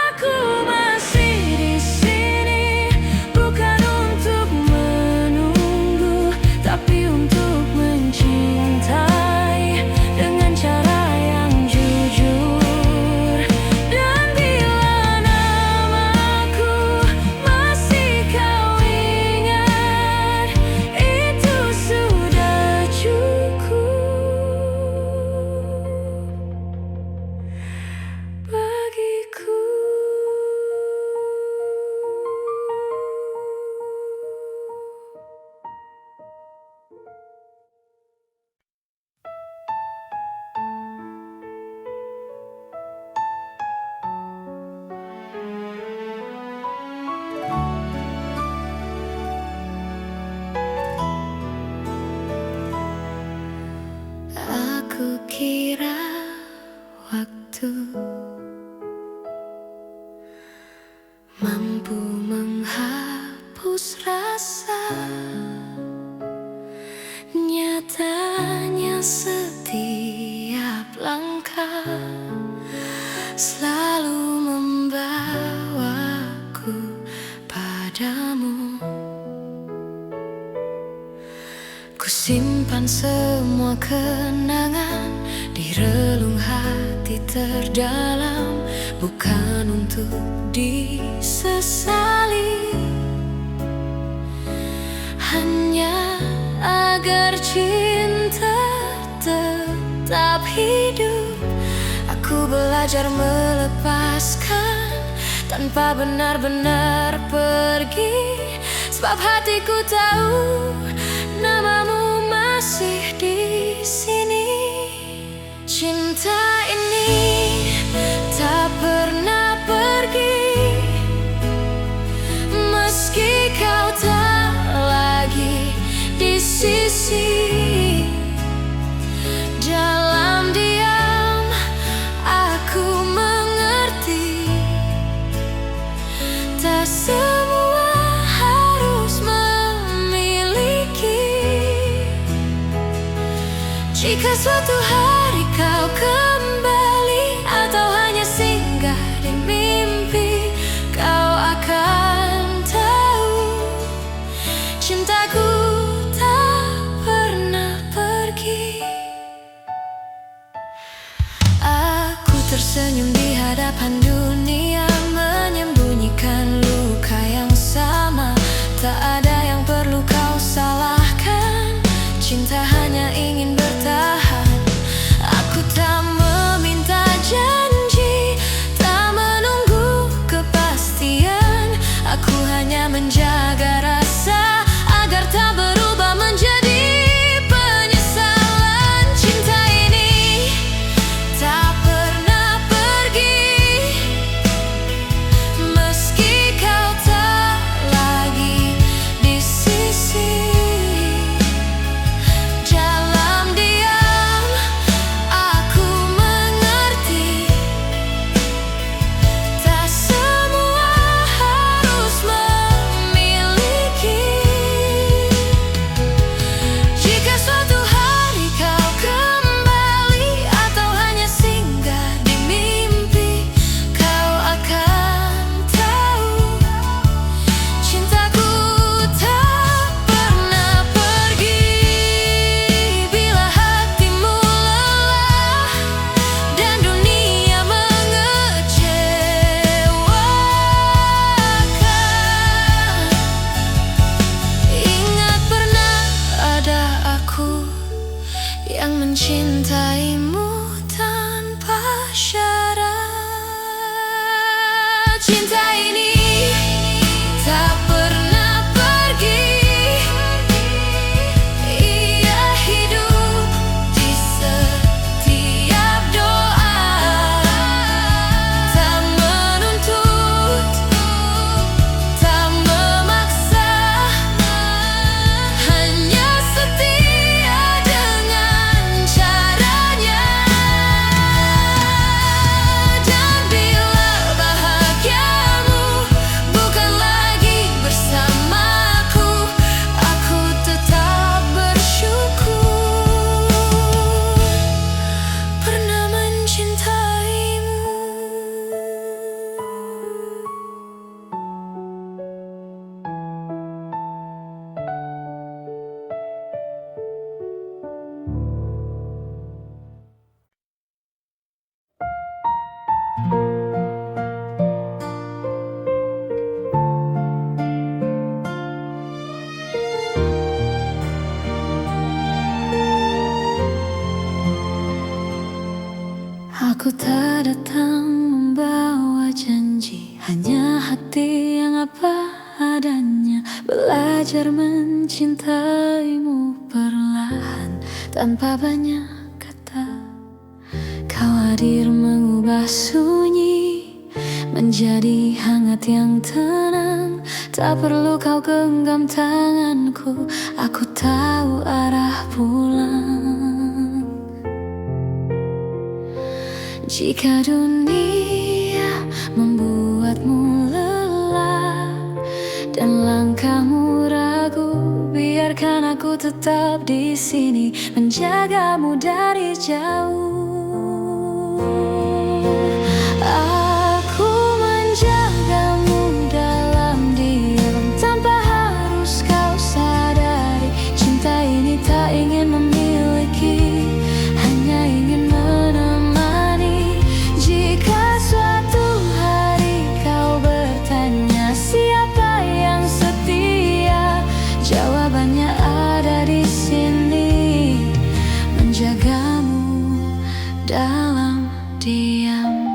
Aku masih di sini bukan untuk menunggu, tapi untuk mencintai dengan cara yang jujur. Dan bila namaku masih kau ingat, itu sudah cukup bagiku. Aku kira waktu mampu menghapus rasa, nyatanya setiap langkah selalu membawaku padamu. Ku simpan semua kenangan di relung hati terdalam, bukan untuk disesali, hanya agar cinta tetap hidup. Aku belajar melepaskan tanpa benar-benar pergi, sebab hatiku tahu namamu masih di sini. Cinta ini tak pernah pergi, meski kau tak lagi di sisi. Dalam diam aku mengerti, tak semua harus memiliki. Jika suatu hari kau kembali atau hanya singgah di mimpi, kau akan tahu cintaku tak pernah pergi. Aku tersenyum di hadapan dunia, menyembunyikan luka yang sama. Tak ada yang perlu kau salahkan, cinta hanya ingin bertahan. Aku tak meminta janji, tak menunggu kepastian. Aku hanya menjaga rasa agar tak berubah menjadi yang mencintaimu tanpa syarat. Cinta ini tak pernah pergi, ia hidup di setiap doa, tak menuntut, tak memaksa, hanya setia dengan caranya. Dan bila bahagiamu bukan lagi bersamaku, aku tetap bersyukur pernah mencintaimu. Aku tak datang membawa janji, hanya hati yang apa adanya. Belajar mencintaimu perlahan, tanpa banyak kata. Kau hadir mengubah sunyi menjadi hangat yang tenang. Tak perlu kau genggam tanganku, aku tahu arah pulang. Jika dunia membuatmu lelah dan langkahmu ragu, biarkan aku tetap di sini menjagamu dari jauh. Aku menjagamu dalam diam, tanpa harus kau sadari. Cinta ini tak ingin memiliki, hanya ingin menemani. Jika suatu hari kau bertanya siapa yang setia, jawabannya ada di sini, menjagamu dalam diam.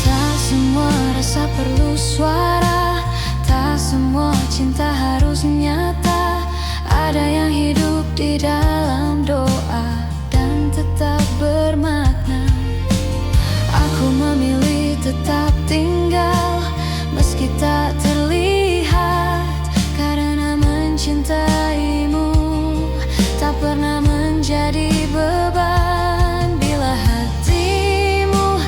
Tak semua rasa perlu suara, tak semua cinta harus nyata. Ada yang hidup di dalam doa dan tetap bermakna. Aku memilih tetap tinggal meski tak terlihat, karena mencintaimu tak pernah menjadi beban. Bila hatimu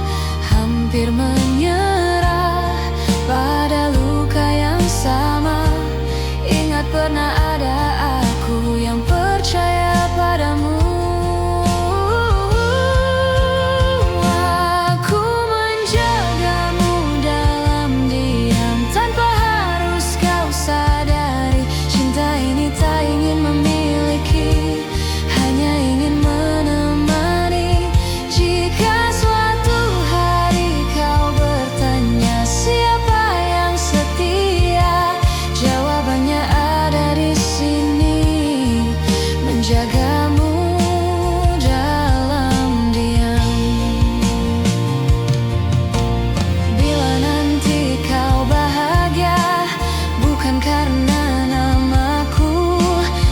hampir menyerah pada luka yang sama, ingat pernah ada aku yang percaya padamu. Aku menjagamu dalam diam, tanpa harus kau sadari. Cinta ini tak ingin memiliki, hanya ingin menemani. Jika suatu hari kau bertanya siapa yang setia, jawabannya ada di sini, menjagamu dalam diam. Bila nanti kau bahagia bukan karena namaku,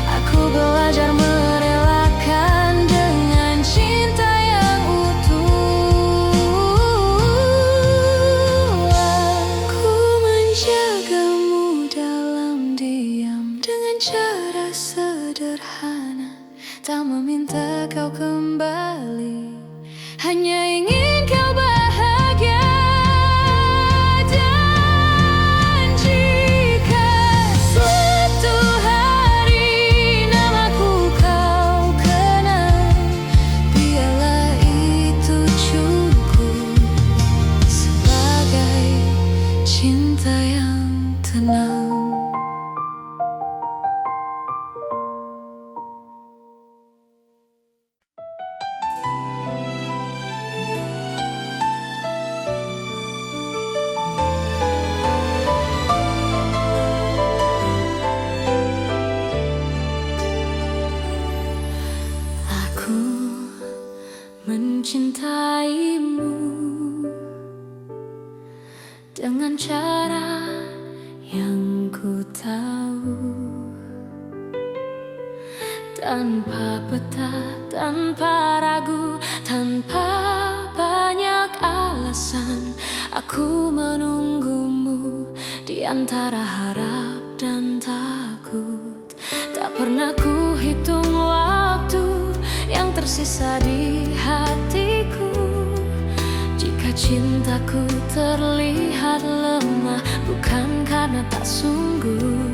aku belajar merelakan dengan cinta yang utuh. Aku menjagamu dalam diam dengan cara sederhana, tak meminta kau kembali, hanya ingin kau bahagia. Dan jika suatu hari namaku kau kenal, biarlah itu cukup sebagai cinta yang tenang. dengan cara yang ku tahu, tanpa peta, tanpa ragu, tanpa banyak alasan. Aku menunggumu di antara harap dan takut. Tak pernah ku hitung waktu yang tersisa di hatiku. Jika cintaku terlihat lemah, bukan karena tak sungguh.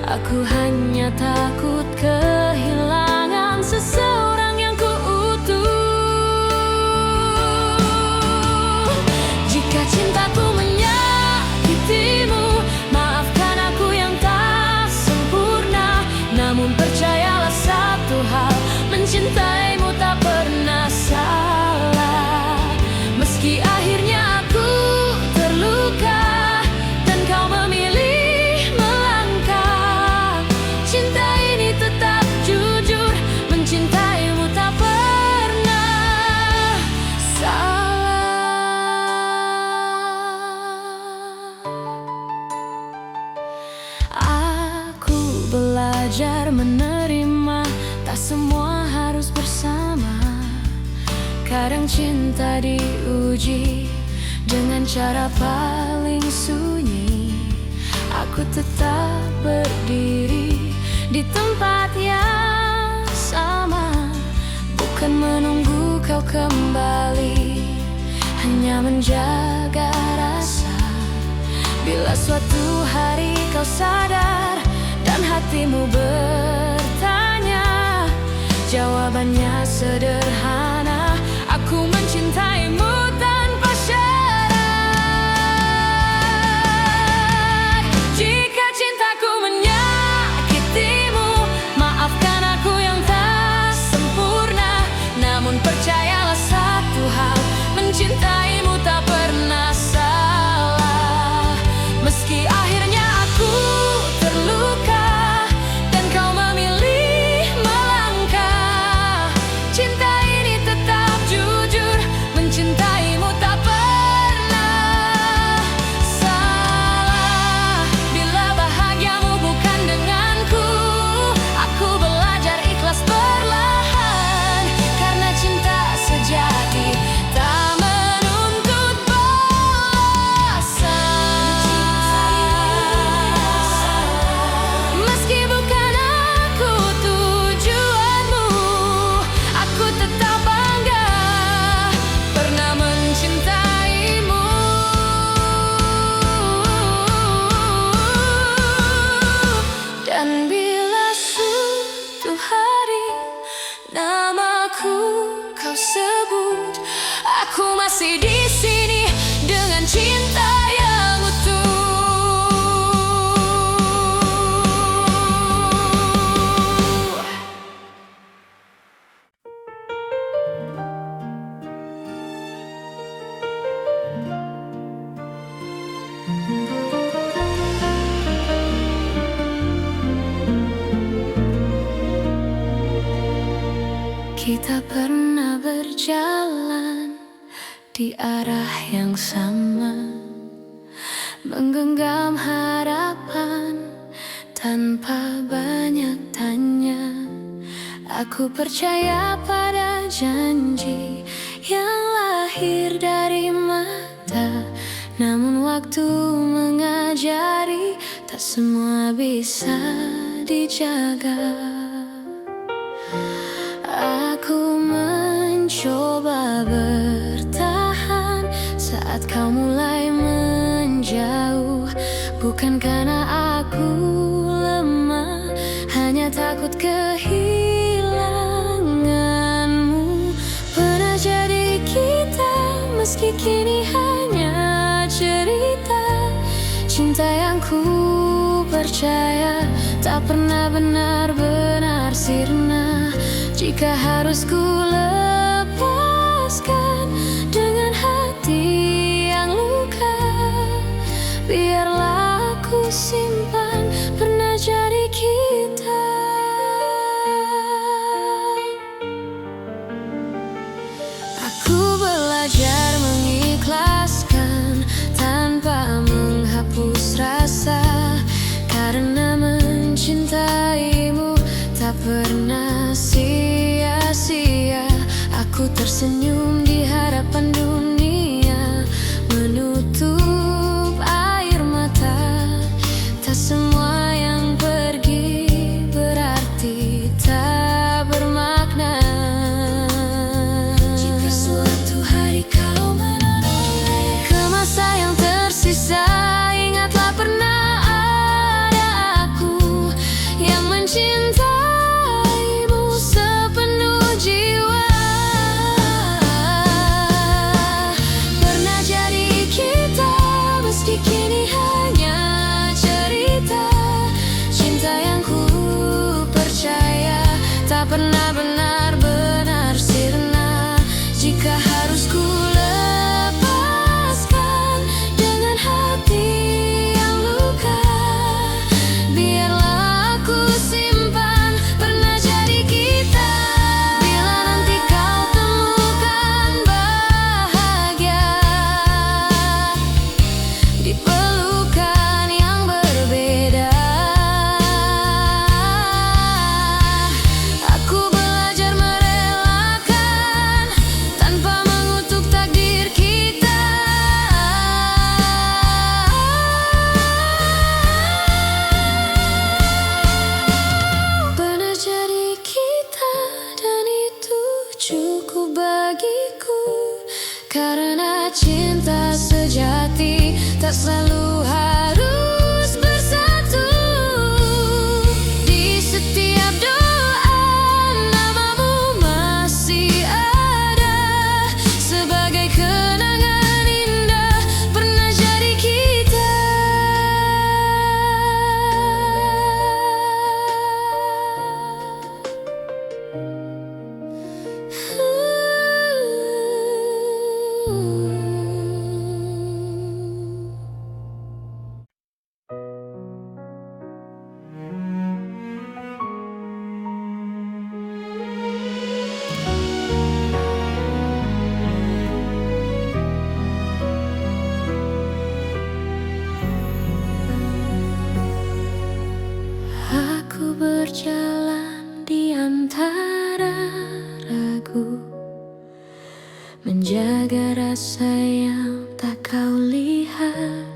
Aku hanya takut kehilangan seseorang yang ku utuh. Jika cintaku menyakitimu, maafkan aku yang tak sempurna. Namun percayalah satu hal, mencintaimu tak pernah salah. Meski akhirnya aku terluka dan kau memilih melangkah, cinta ini tetap jujur, mencintaimu tak pernah salah. Aku belajar menerima, tak semua harus bersama. Kadang cinta diuji dengan cara paling sunyi. Aku tetap berdiri di tempat yang sama, bukan menunggu kau kembali, hanya menjaga rasa. Bila suatu hari kau sadar dan hatimu bertanya, jawabannya sederhana: aku mencintaimu tanpa syarat. Jika cintaku menyakitimu, maafkan aku yang tak sempurna. Namun percayalah satu hal, mencintaimu tak pernah salah. Meski akhirnya aku terluka dan kau memilih melangkah, cinta ini tetap jujur, mencintaimu tak pernah salah. Bila bahagiamu bukan denganku, aku belajar ikhlas perlahan. Karena cinta sejati tak menuntut balasan. Meski bukan aku tujuanmu, aku tetap bangga pernah mencintaimu. Dan bila suatu hari namaku kau sebut, aku masih di sini dengan cinta yang utuh. Kita pernah berjalan di arah yang sama, menggenggam harapan tanpa banyak tanya. Aku percaya pada janji yang lahir dari mata. Namun waktu mengajari, tak semua bisa dijaga. Aku mencoba bertahan saat kau mulai menjauh. Bukan karena aku lemah, hanya takut kehilanganmu. Pernah jadi kita, meski kini hanya cerita. Cinta yang ku percaya tak pernah benar-benar sirna. Jika harus ku lepaskan dengan hati yang luka, biarlah aku simpan pernah jadi kita. Aku belajar mengikhlaskan tanpa pernah sia-sia. Aku tersenyum di hadapan dunia, menutup air mata. Tak semua yang pergi berarti tak bermakna. Jika suatu hari kau menoleh ke masa yang tersisa, ingatlah pernah ada aku yang mencintaimu sepenuh jiwa. Pernah jadi kita, meski kini hanya cerita. Cinta yang ku percaya tak pernah benar-benar sirna. Jika harus ku lepaskan dengan hati yang luka, biarlah aku simpan pernah jadi kita. Bila nanti kau temukan bahagia di pelukan yang berbeda, aku belajar merelakan tanpa mengutuk takdir kita. Pernah jadi kita, dan itu cukup bagiku. Karena cinta sejati tak selalu harus bersatu. Di setiap doa namamu masih ada, sebagai kenangan indah pernah jadi kita. Aku berjalan di antara ragu, menjaga rasa yang tak kau lihat.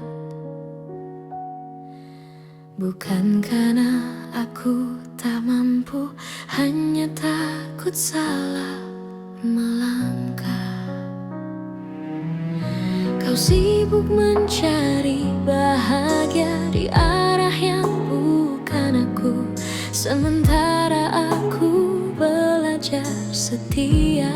Bukan karena aku tak mampu, hanya takut salah melangkah. Kau sibuk mencari bahagia di arah yang bukan aku, sementara aku belajar setia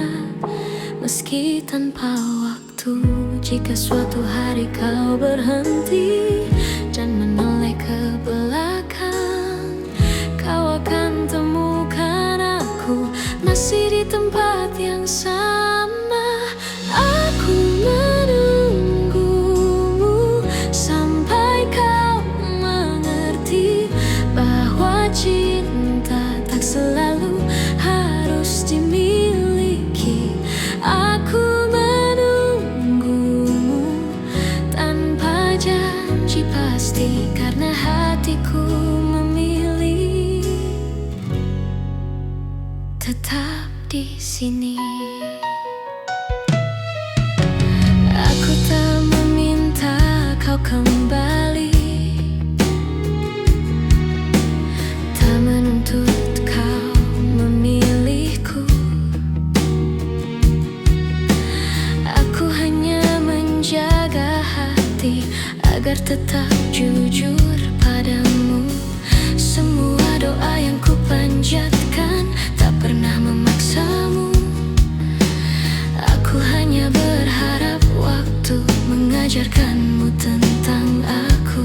meski tanpa waktu. Jika suatu hari kau berhenti dan menoleh ke belakang, kau akan temukan aku masih di tempat yang sama. Aku menunggumu sampai kau mengerti bahwa cinta tak selalu harus dimiliki. Aku menunggumu tanpa janji pasti, karena hatiku memilih tetap di sini. Aku tak meminta kau kembali, tak menuntut kau memilihku. Aku hanya menjaga hati agar tetap jujur padamu. Semua doa yang ku panjatkan tak pernah memaksamu. Aku hanya berharap waktu mengajarkanmu tentang aku.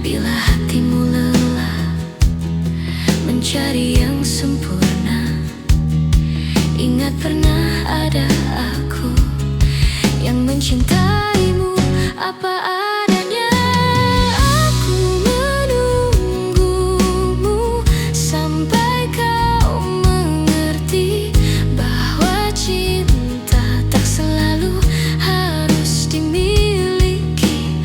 Bila hatimu lelah mencari yang sempurna, ingat pernah ada aku yang mencintaimu apa adanya. Aku menunggumu sampai kau mengerti bahwa cinta tak selalu harus dimiliki.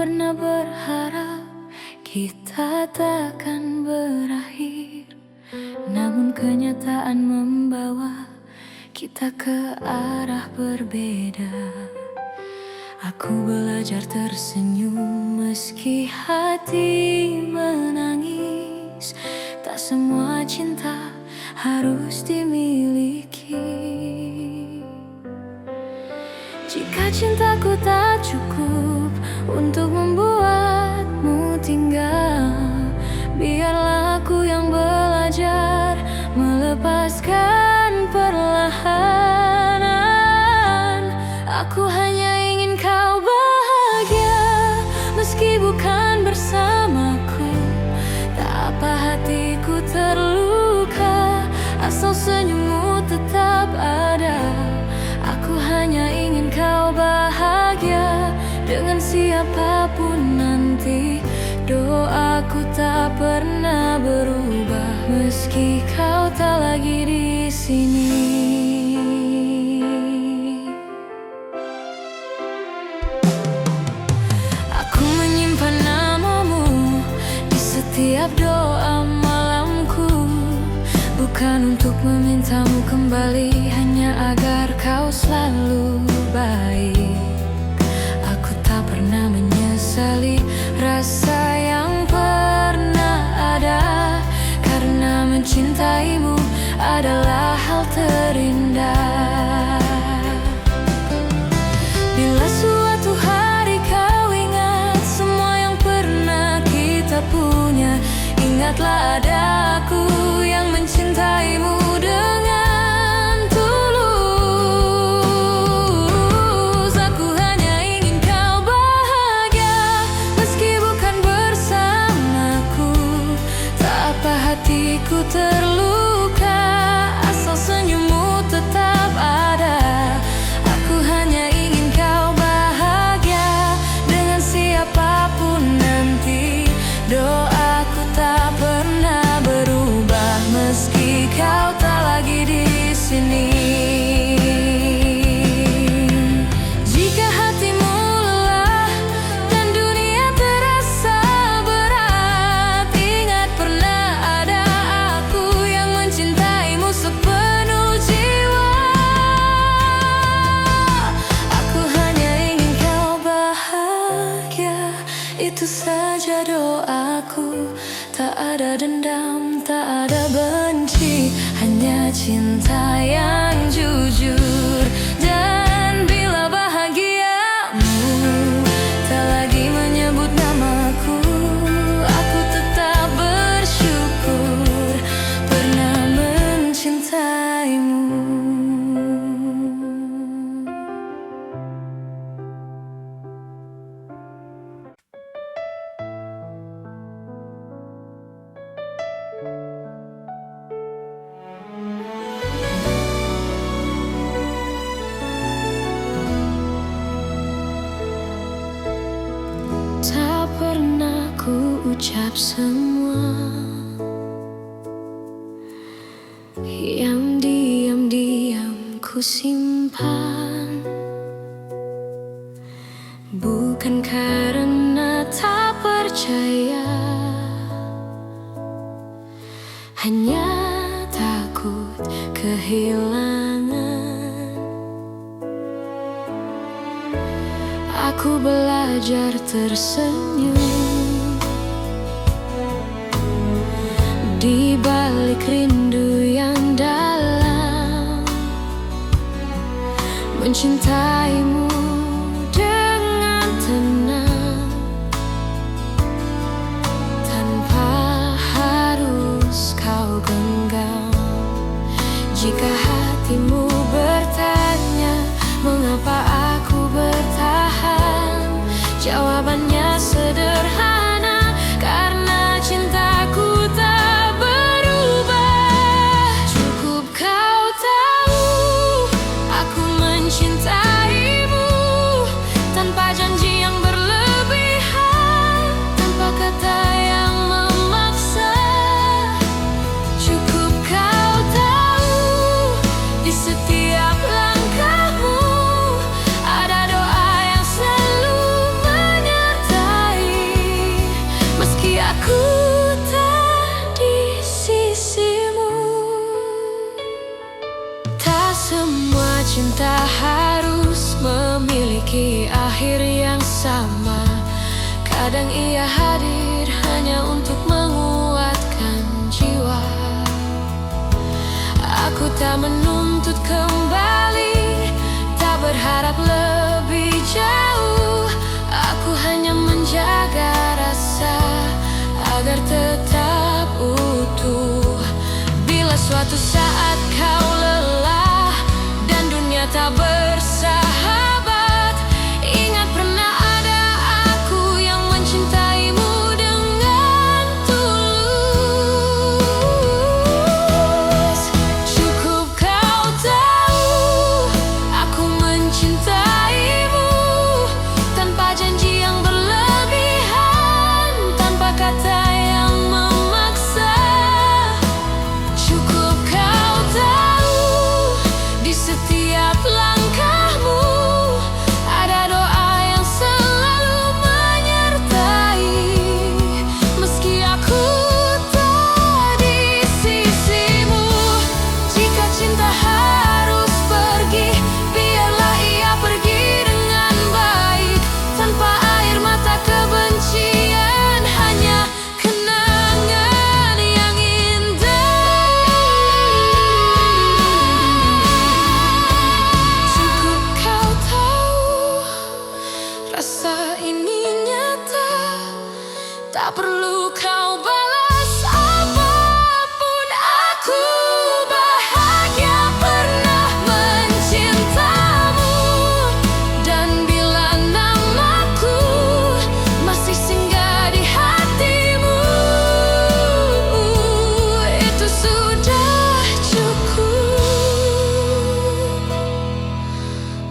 pernah berharap kita takkan berakhir, namun kenyataan membawa kita ke arah berbeda. Aku belajar tersenyum meski hati menangis. Tak semua cinta harus dimiliki. Jika cintaku tak cukup untuk membuatmu tinggal, biarlah aku yang belajar melepaskan perlahan. Aku hanya ingin kau bahagia, meski bukan bersamaku. Tak apa hatiku terluka, asal senyummu tetap ada. Aku hanya ingin kau bahagia dengan siapapun nanti. Doaku tak pernah berubah meski kau tak lagi di sini. Aku menyimpan namamu di setiap doa malamku, bukan untuk memintamu kembali, hanya agar kau selalu baik. Aku tak pernah menyesali rasa yang pernah ada, karena mencintaimu adalah hal terindah. Bila suatu hari kau ingat semua yang pernah kita punya, ingatlah ada aku yang mencintaimu dengan tulus. Aku hanya ingin kau bahagia meski bukan bersamaku. Tak apa hatiku terluka, asal senyummu tetap ada. Aku hanya ingin kau bahagia dengan siapapun nanti. Doaku tak pernah berubah meski kau tak lagi di sini. Jika hatimu lelah dan dunia terasa berat, ingat pernah ada aku yang mencintaimu sepenuh jiwa. Aku hanya ingin kau bahagia, itu saja doaku. Tak ada dendam, tak ada benci, hanya cinta yang jujur. Dan bila bahagiamu tak lagi menyebut namaku, aku tetap bersyukur pernah mencintaimu. Tak pernah ku ucap semua yang diam-diam ku simpan, bukan karena tak percaya, hanya takut kehilangan. Aku belajar tersenyum di balik rindu yang dalam, mencintaimu dengan tenang tanpa harus kau genggam. Jika hatimu bertanya mengapa aku bertahan, jawabannya sederhana, karena cintaku tak berubah. Cukup kau tahu aku mencintaimu. cinta harus memiliki akhir yang sama. Kadang ia hadir hanya untuk menguatkan jiwa. Aku tak menuntut kembali, tak berharap lebih jauh. Aku hanya menjaga rasa agar tetap utuh. Bila suatu saat kau lelah dan dunia tak bersahabat, ingat pernah ada aku yang mencintaimu dengan tulus. Cukup kau tahu aku mencintaimu tanpa janji yang berlebihan, tanpa kata yang memaksa. Cukup kau tahu di setiap langkahmu ada doa yang selalu menyertai. Meski aku tak di sisimu, jika cinta harus pergi, biarlah ia pergi dengan baik, tanpa air mata kebencian, hanya kenangan yang indah. Cukup kau tahu rasa ini nyata, tak perlu kau balas apapun. Aku bahagia pernah mencintamu, dan bila namaku masih singgah di hatimu, itu sudah cukup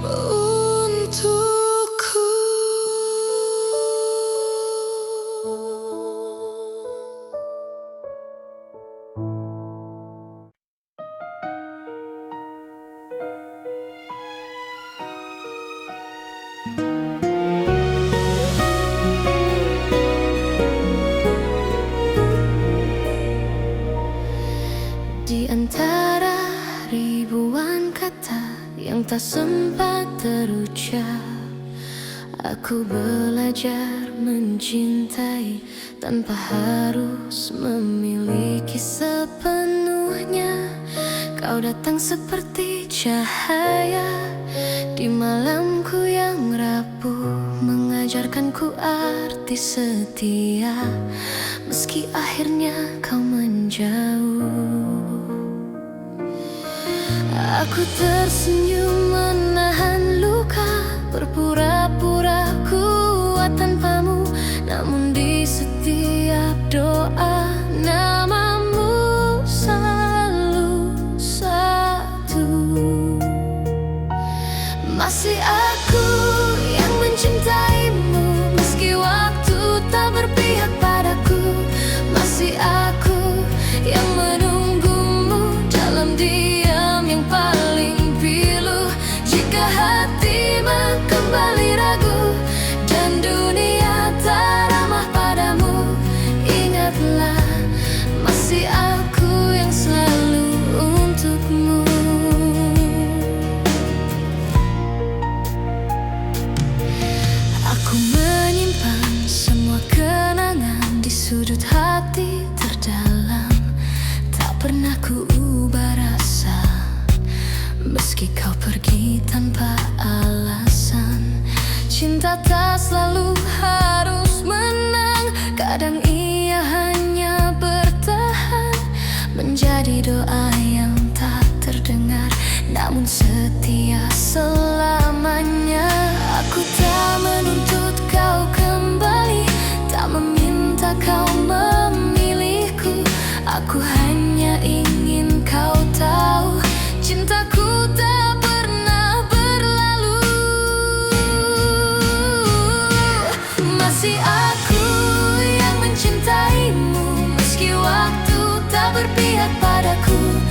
untukku. Di antara ribuan kata yang tak sempat terucap, aku belajar mencintai tanpa harus memiliki sepenuhnya. Kau datang seperti cahaya di malamku yang rapuh, mengajarkanku arti setia, meski akhirnya kau menjauh. Aku tersenyum menahan luka, berpura-pura kuat tanpamu, namun di setiap doa namamu selalu satu. Masih aku yang mencintaimu, meski waktu tak berpihak padaku. Masih aku yang menunggumu dalam diam yang paling pilu. Jika hati kembali ragu dan dunia tak ramah padamu, ingatlah masih aku yang selalu untukmu. Aku menyimpan semua kenangan di sudut hati terdalam, tak pernah ku ubah rasa, meski kau pergi tanpa alasan. Cinta tak selalu harus menang, kadang ia hanya bertahan, menjadi doa yang tak terdengar, namun setia selamanya. Aku tak menuntut kau kembali, tak meminta kau memilihku. Aku hanya ingin kau tahu, cintaku tak pernah berlalu. Masih aku yang mencintaimu, meski waktu tak berpihak padaku.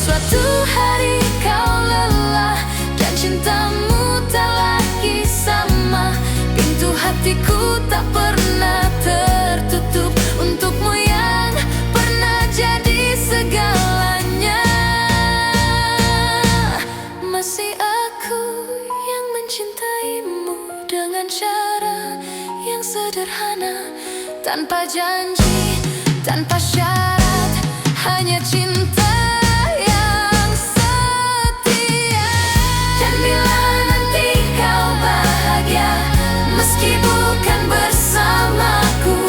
Suatu hari kau lelah dan cintamu tak lagi sama. Pintu hatiku tak pernah tertutup untukmu yang pernah jadi segalanya. Masih aku yang mencintaimu dengan cara yang sederhana, tanpa janji, tanpa syarat, hanya cinta yang setia. Dan bila nanti kau bahagia, meski bukan bersamaku,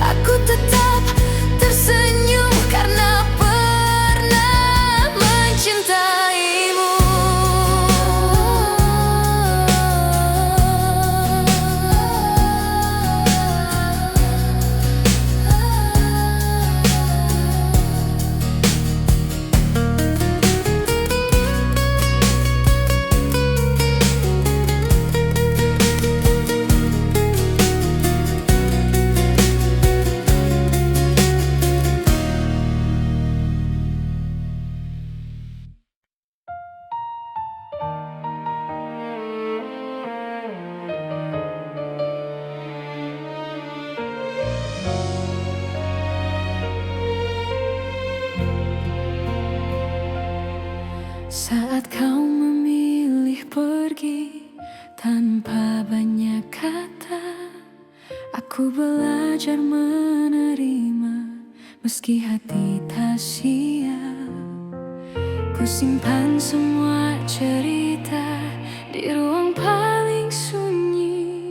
aku tetap tersenyum karena pernah mencintaimu. Saat kau memilih pergi tanpa banyak kata, aku belajar menerima meski hati tak siap. Ku simpan semua cerita di ruang paling sunyi,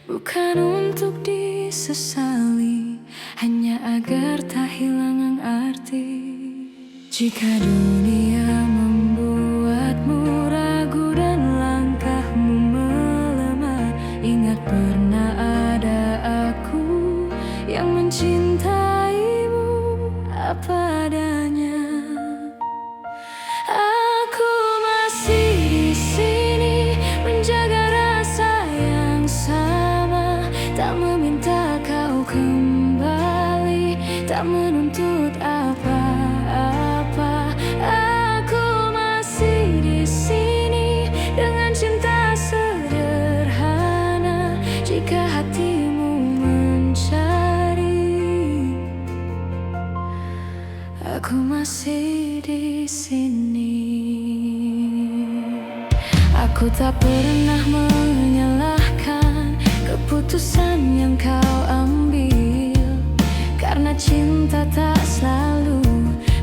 bukan untuk disesali, hanya agar tak hilang arti. Jika dunia membuatmu ragu dan langkahmu melemah, ingat pernah ada aku yang mencintaimu apa adanya. Aku masih di sini menjaga rasa yang sama, tak meminta kau kembali, tak menuntut apa-apa. Aku masih di sini dengan cinta sederhana. Jika hatimu mencari, aku masih di sini. Aku tak pernah menyalahkan keputusan yang kau ambil, karena cinta tak selalu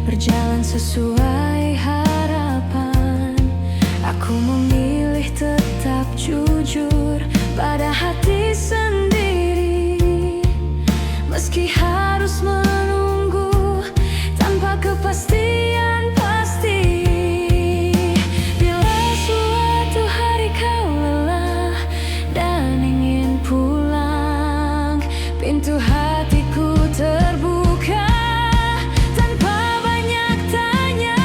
berjalan sesuai harapan. Aku memilih tetap jujur pada hati sendiri, meski harus menunggu tanpa kepastian pasti. Bila suatu hari kau lelah dan ingin pulang, pintu hatiku terbuka tanpa banyak tanya.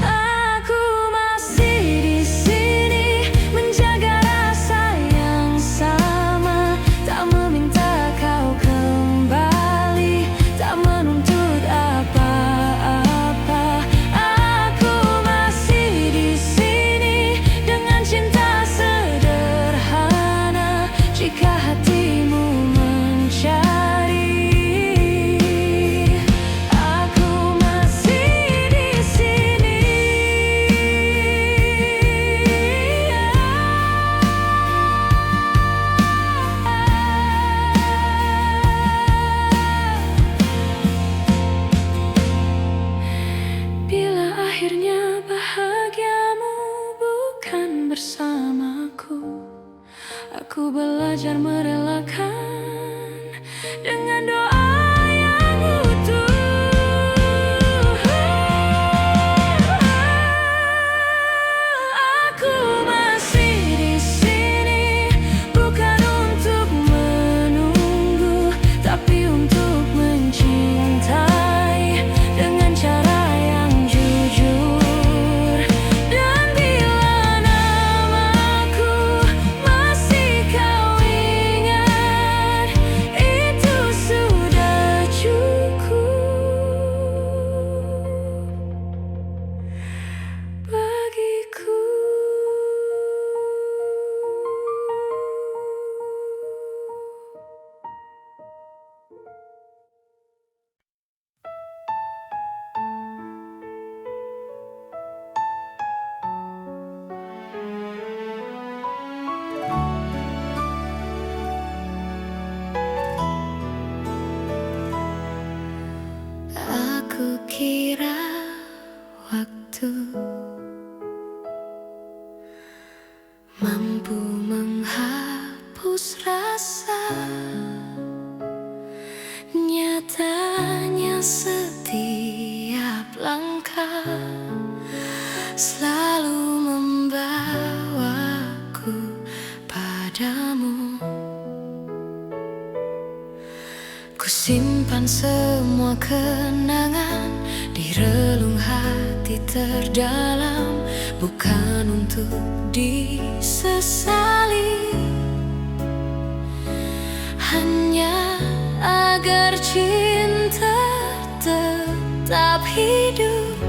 Aku masih di sini menjaga rasa yang sama, tak meminta kau kembali, tak menuntut apa-apa. Aku masih di sini dengan cinta sederhana. Jika hatimu mencari, aku masih di sini. Bila akhirnya bahagiamu bukan bersamaku, aku belajar merelakan dengan doa yang utuh. Aku masih di sini bukan untuk menunggu, tapi untuk mencintai dengan cara yang jujur. Dan bila namaku masih kau ingat, mampu menghapus rasa. Nyatanya setiap langkah selalu membawaku padamu. Ku simpan semua kenangan di relung hati terdalam, bukan untuk disesali, hanya agar cinta tetap hidup.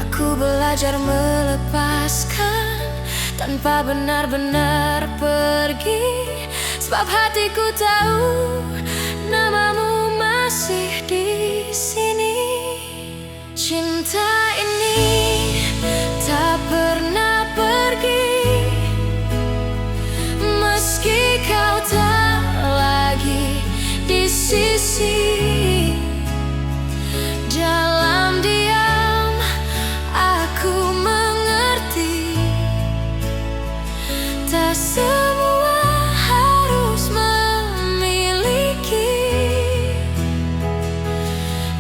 Aku belajar melepaskan tanpa benar-benar pergi, sebab hatiku tahu namamu masih di sini. Cinta ini tak pernah pergi, meski kau tak lagi di sisi. Dalam diam aku mengerti, tak semua harus memiliki.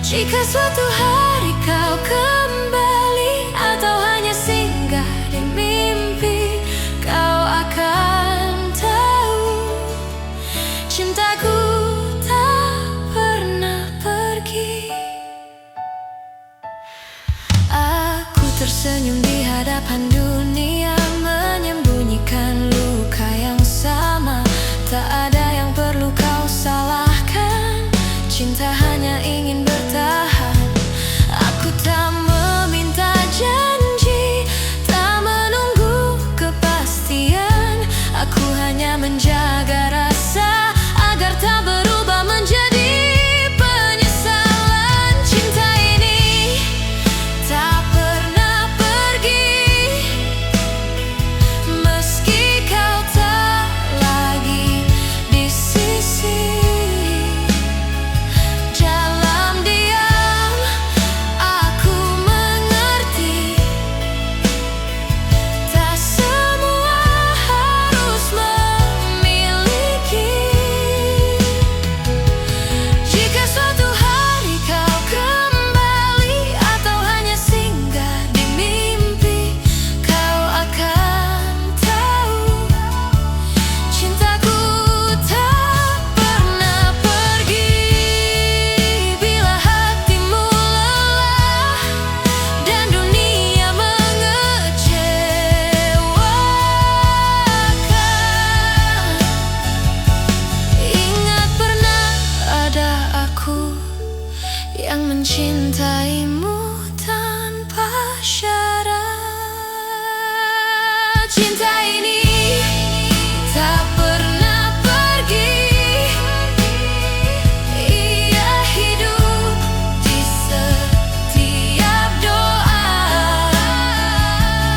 Jika suatu hari kau kembali atau hanya singgah di mimpi, kau akan tahu cintaku tak pernah pergi. Aku tersenyum di hadapan dunia, menyembunyikan luka yang sama. Tak ada yang perlu kau salahkan, cinta hanya ingin bertahan. Aku tak meminta janji, tak menunggu kepastian. Aku hanya menjaga rasa agar tak berubah menjadi penyesalan. Cinta ini tak pernah pergi, meski kau tak lagi di sisi. Dalam diam aku mengerti, tak semua harus memiliki. Jika suatu hari kau kembali atau hanya singgah di mimpi, kau akan tahu cintaku tak pernah pergi. Bila hatimu lelah dan dunia mengecewakan, ingat pernah ada aku yang mencintaimu tanpa syarat. Cinta ini tak pernah pergi, ia hidup di setiap doa.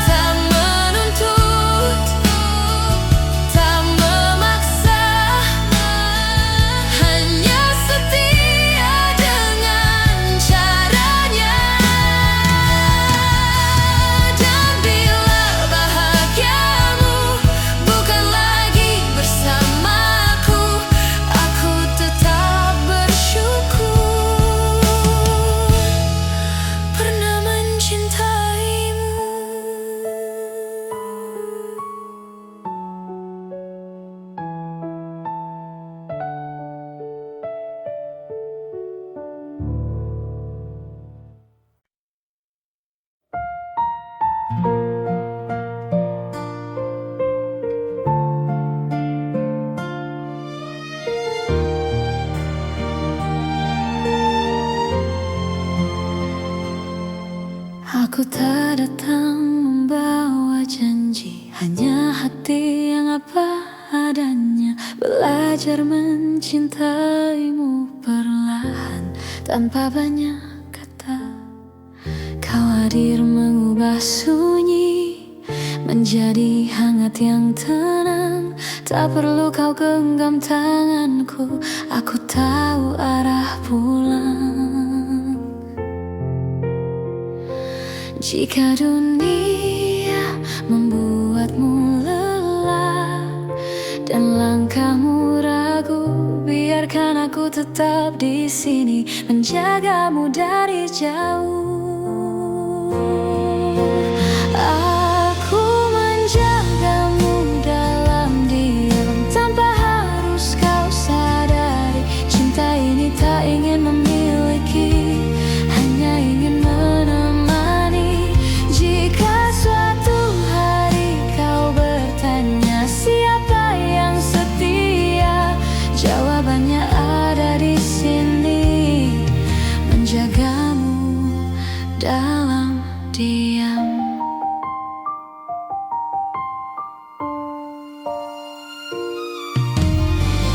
Tak menuntut, tak memaksa, hanya setia dengan caranya. Dan bila bahagiamu bukan lagi bersamaku, aku tetap bersyukur pernah mencintaimu. Aku tak datang membawa janji, hanya hati yang apa adanya. Belajar mencintaimu perlahan tanpa banyak kata. Kau hadir mengubah sunyi menjadi hangat yang tenang. Tak perlu kau genggam tanganku, aku tahu arah pulang. Jika dunia membuatmu lelah, ku tetap di sini menjagamu dari jauh. Aku menjagamu dalam diam tanpa harus kau sadari. Cinta ini tak ingin memiliki, hanya ingin menemani. Jika suatu hari kau bertanya siapa yang setia, jawabannya ada di sini, menjagamu dalam diam.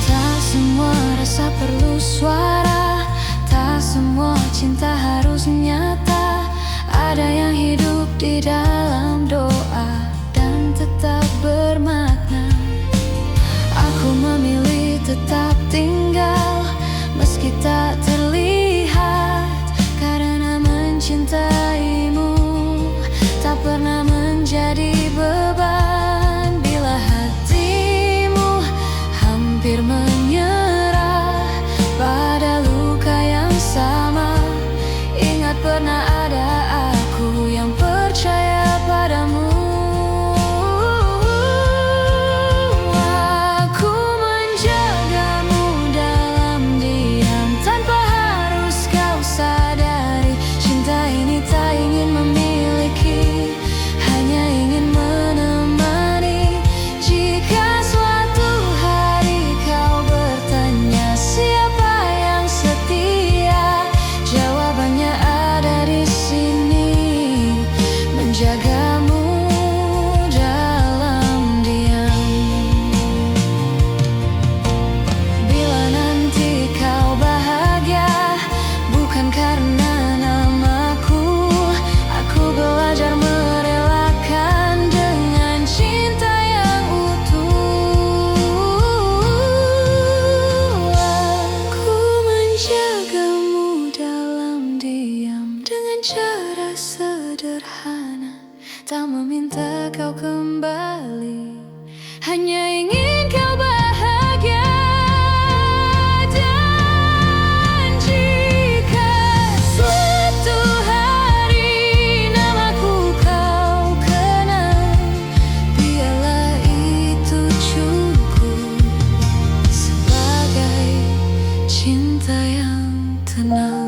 Tak semua rasa perlu suara, tak semua cinta harus nyata. Ada yang hidup di dalam doa dan tetap bermakna. Aku memilih tetap tinggal meski tak terlihat, karena mencintaimu tak pernah menjadi beban. Bila hatimu hampir menyerah pada luka yang sama, ingat pernah ada aku yang percaya padamu. Aku menjagamu dalam diam tanpa harus kau sadari. Cinta ini tak ingin memiliki, hanya ingin menemani. Jika suatu hari kau bertanya siapa yang setia, jawabannya ada di sini, menjagamu dalam diam. Bila nanti kau bahagia bukan karena namaku, aku belajar merelakan dengan cinta yang utuh. Aku menjagamu dalam diam dengan cara sederhana, tak meminta kau kembali, hanya ingin kau bahagia. Dan jika suatu hari namaku kau kenal, biarlah itu cukup sebagai cinta yang tenang.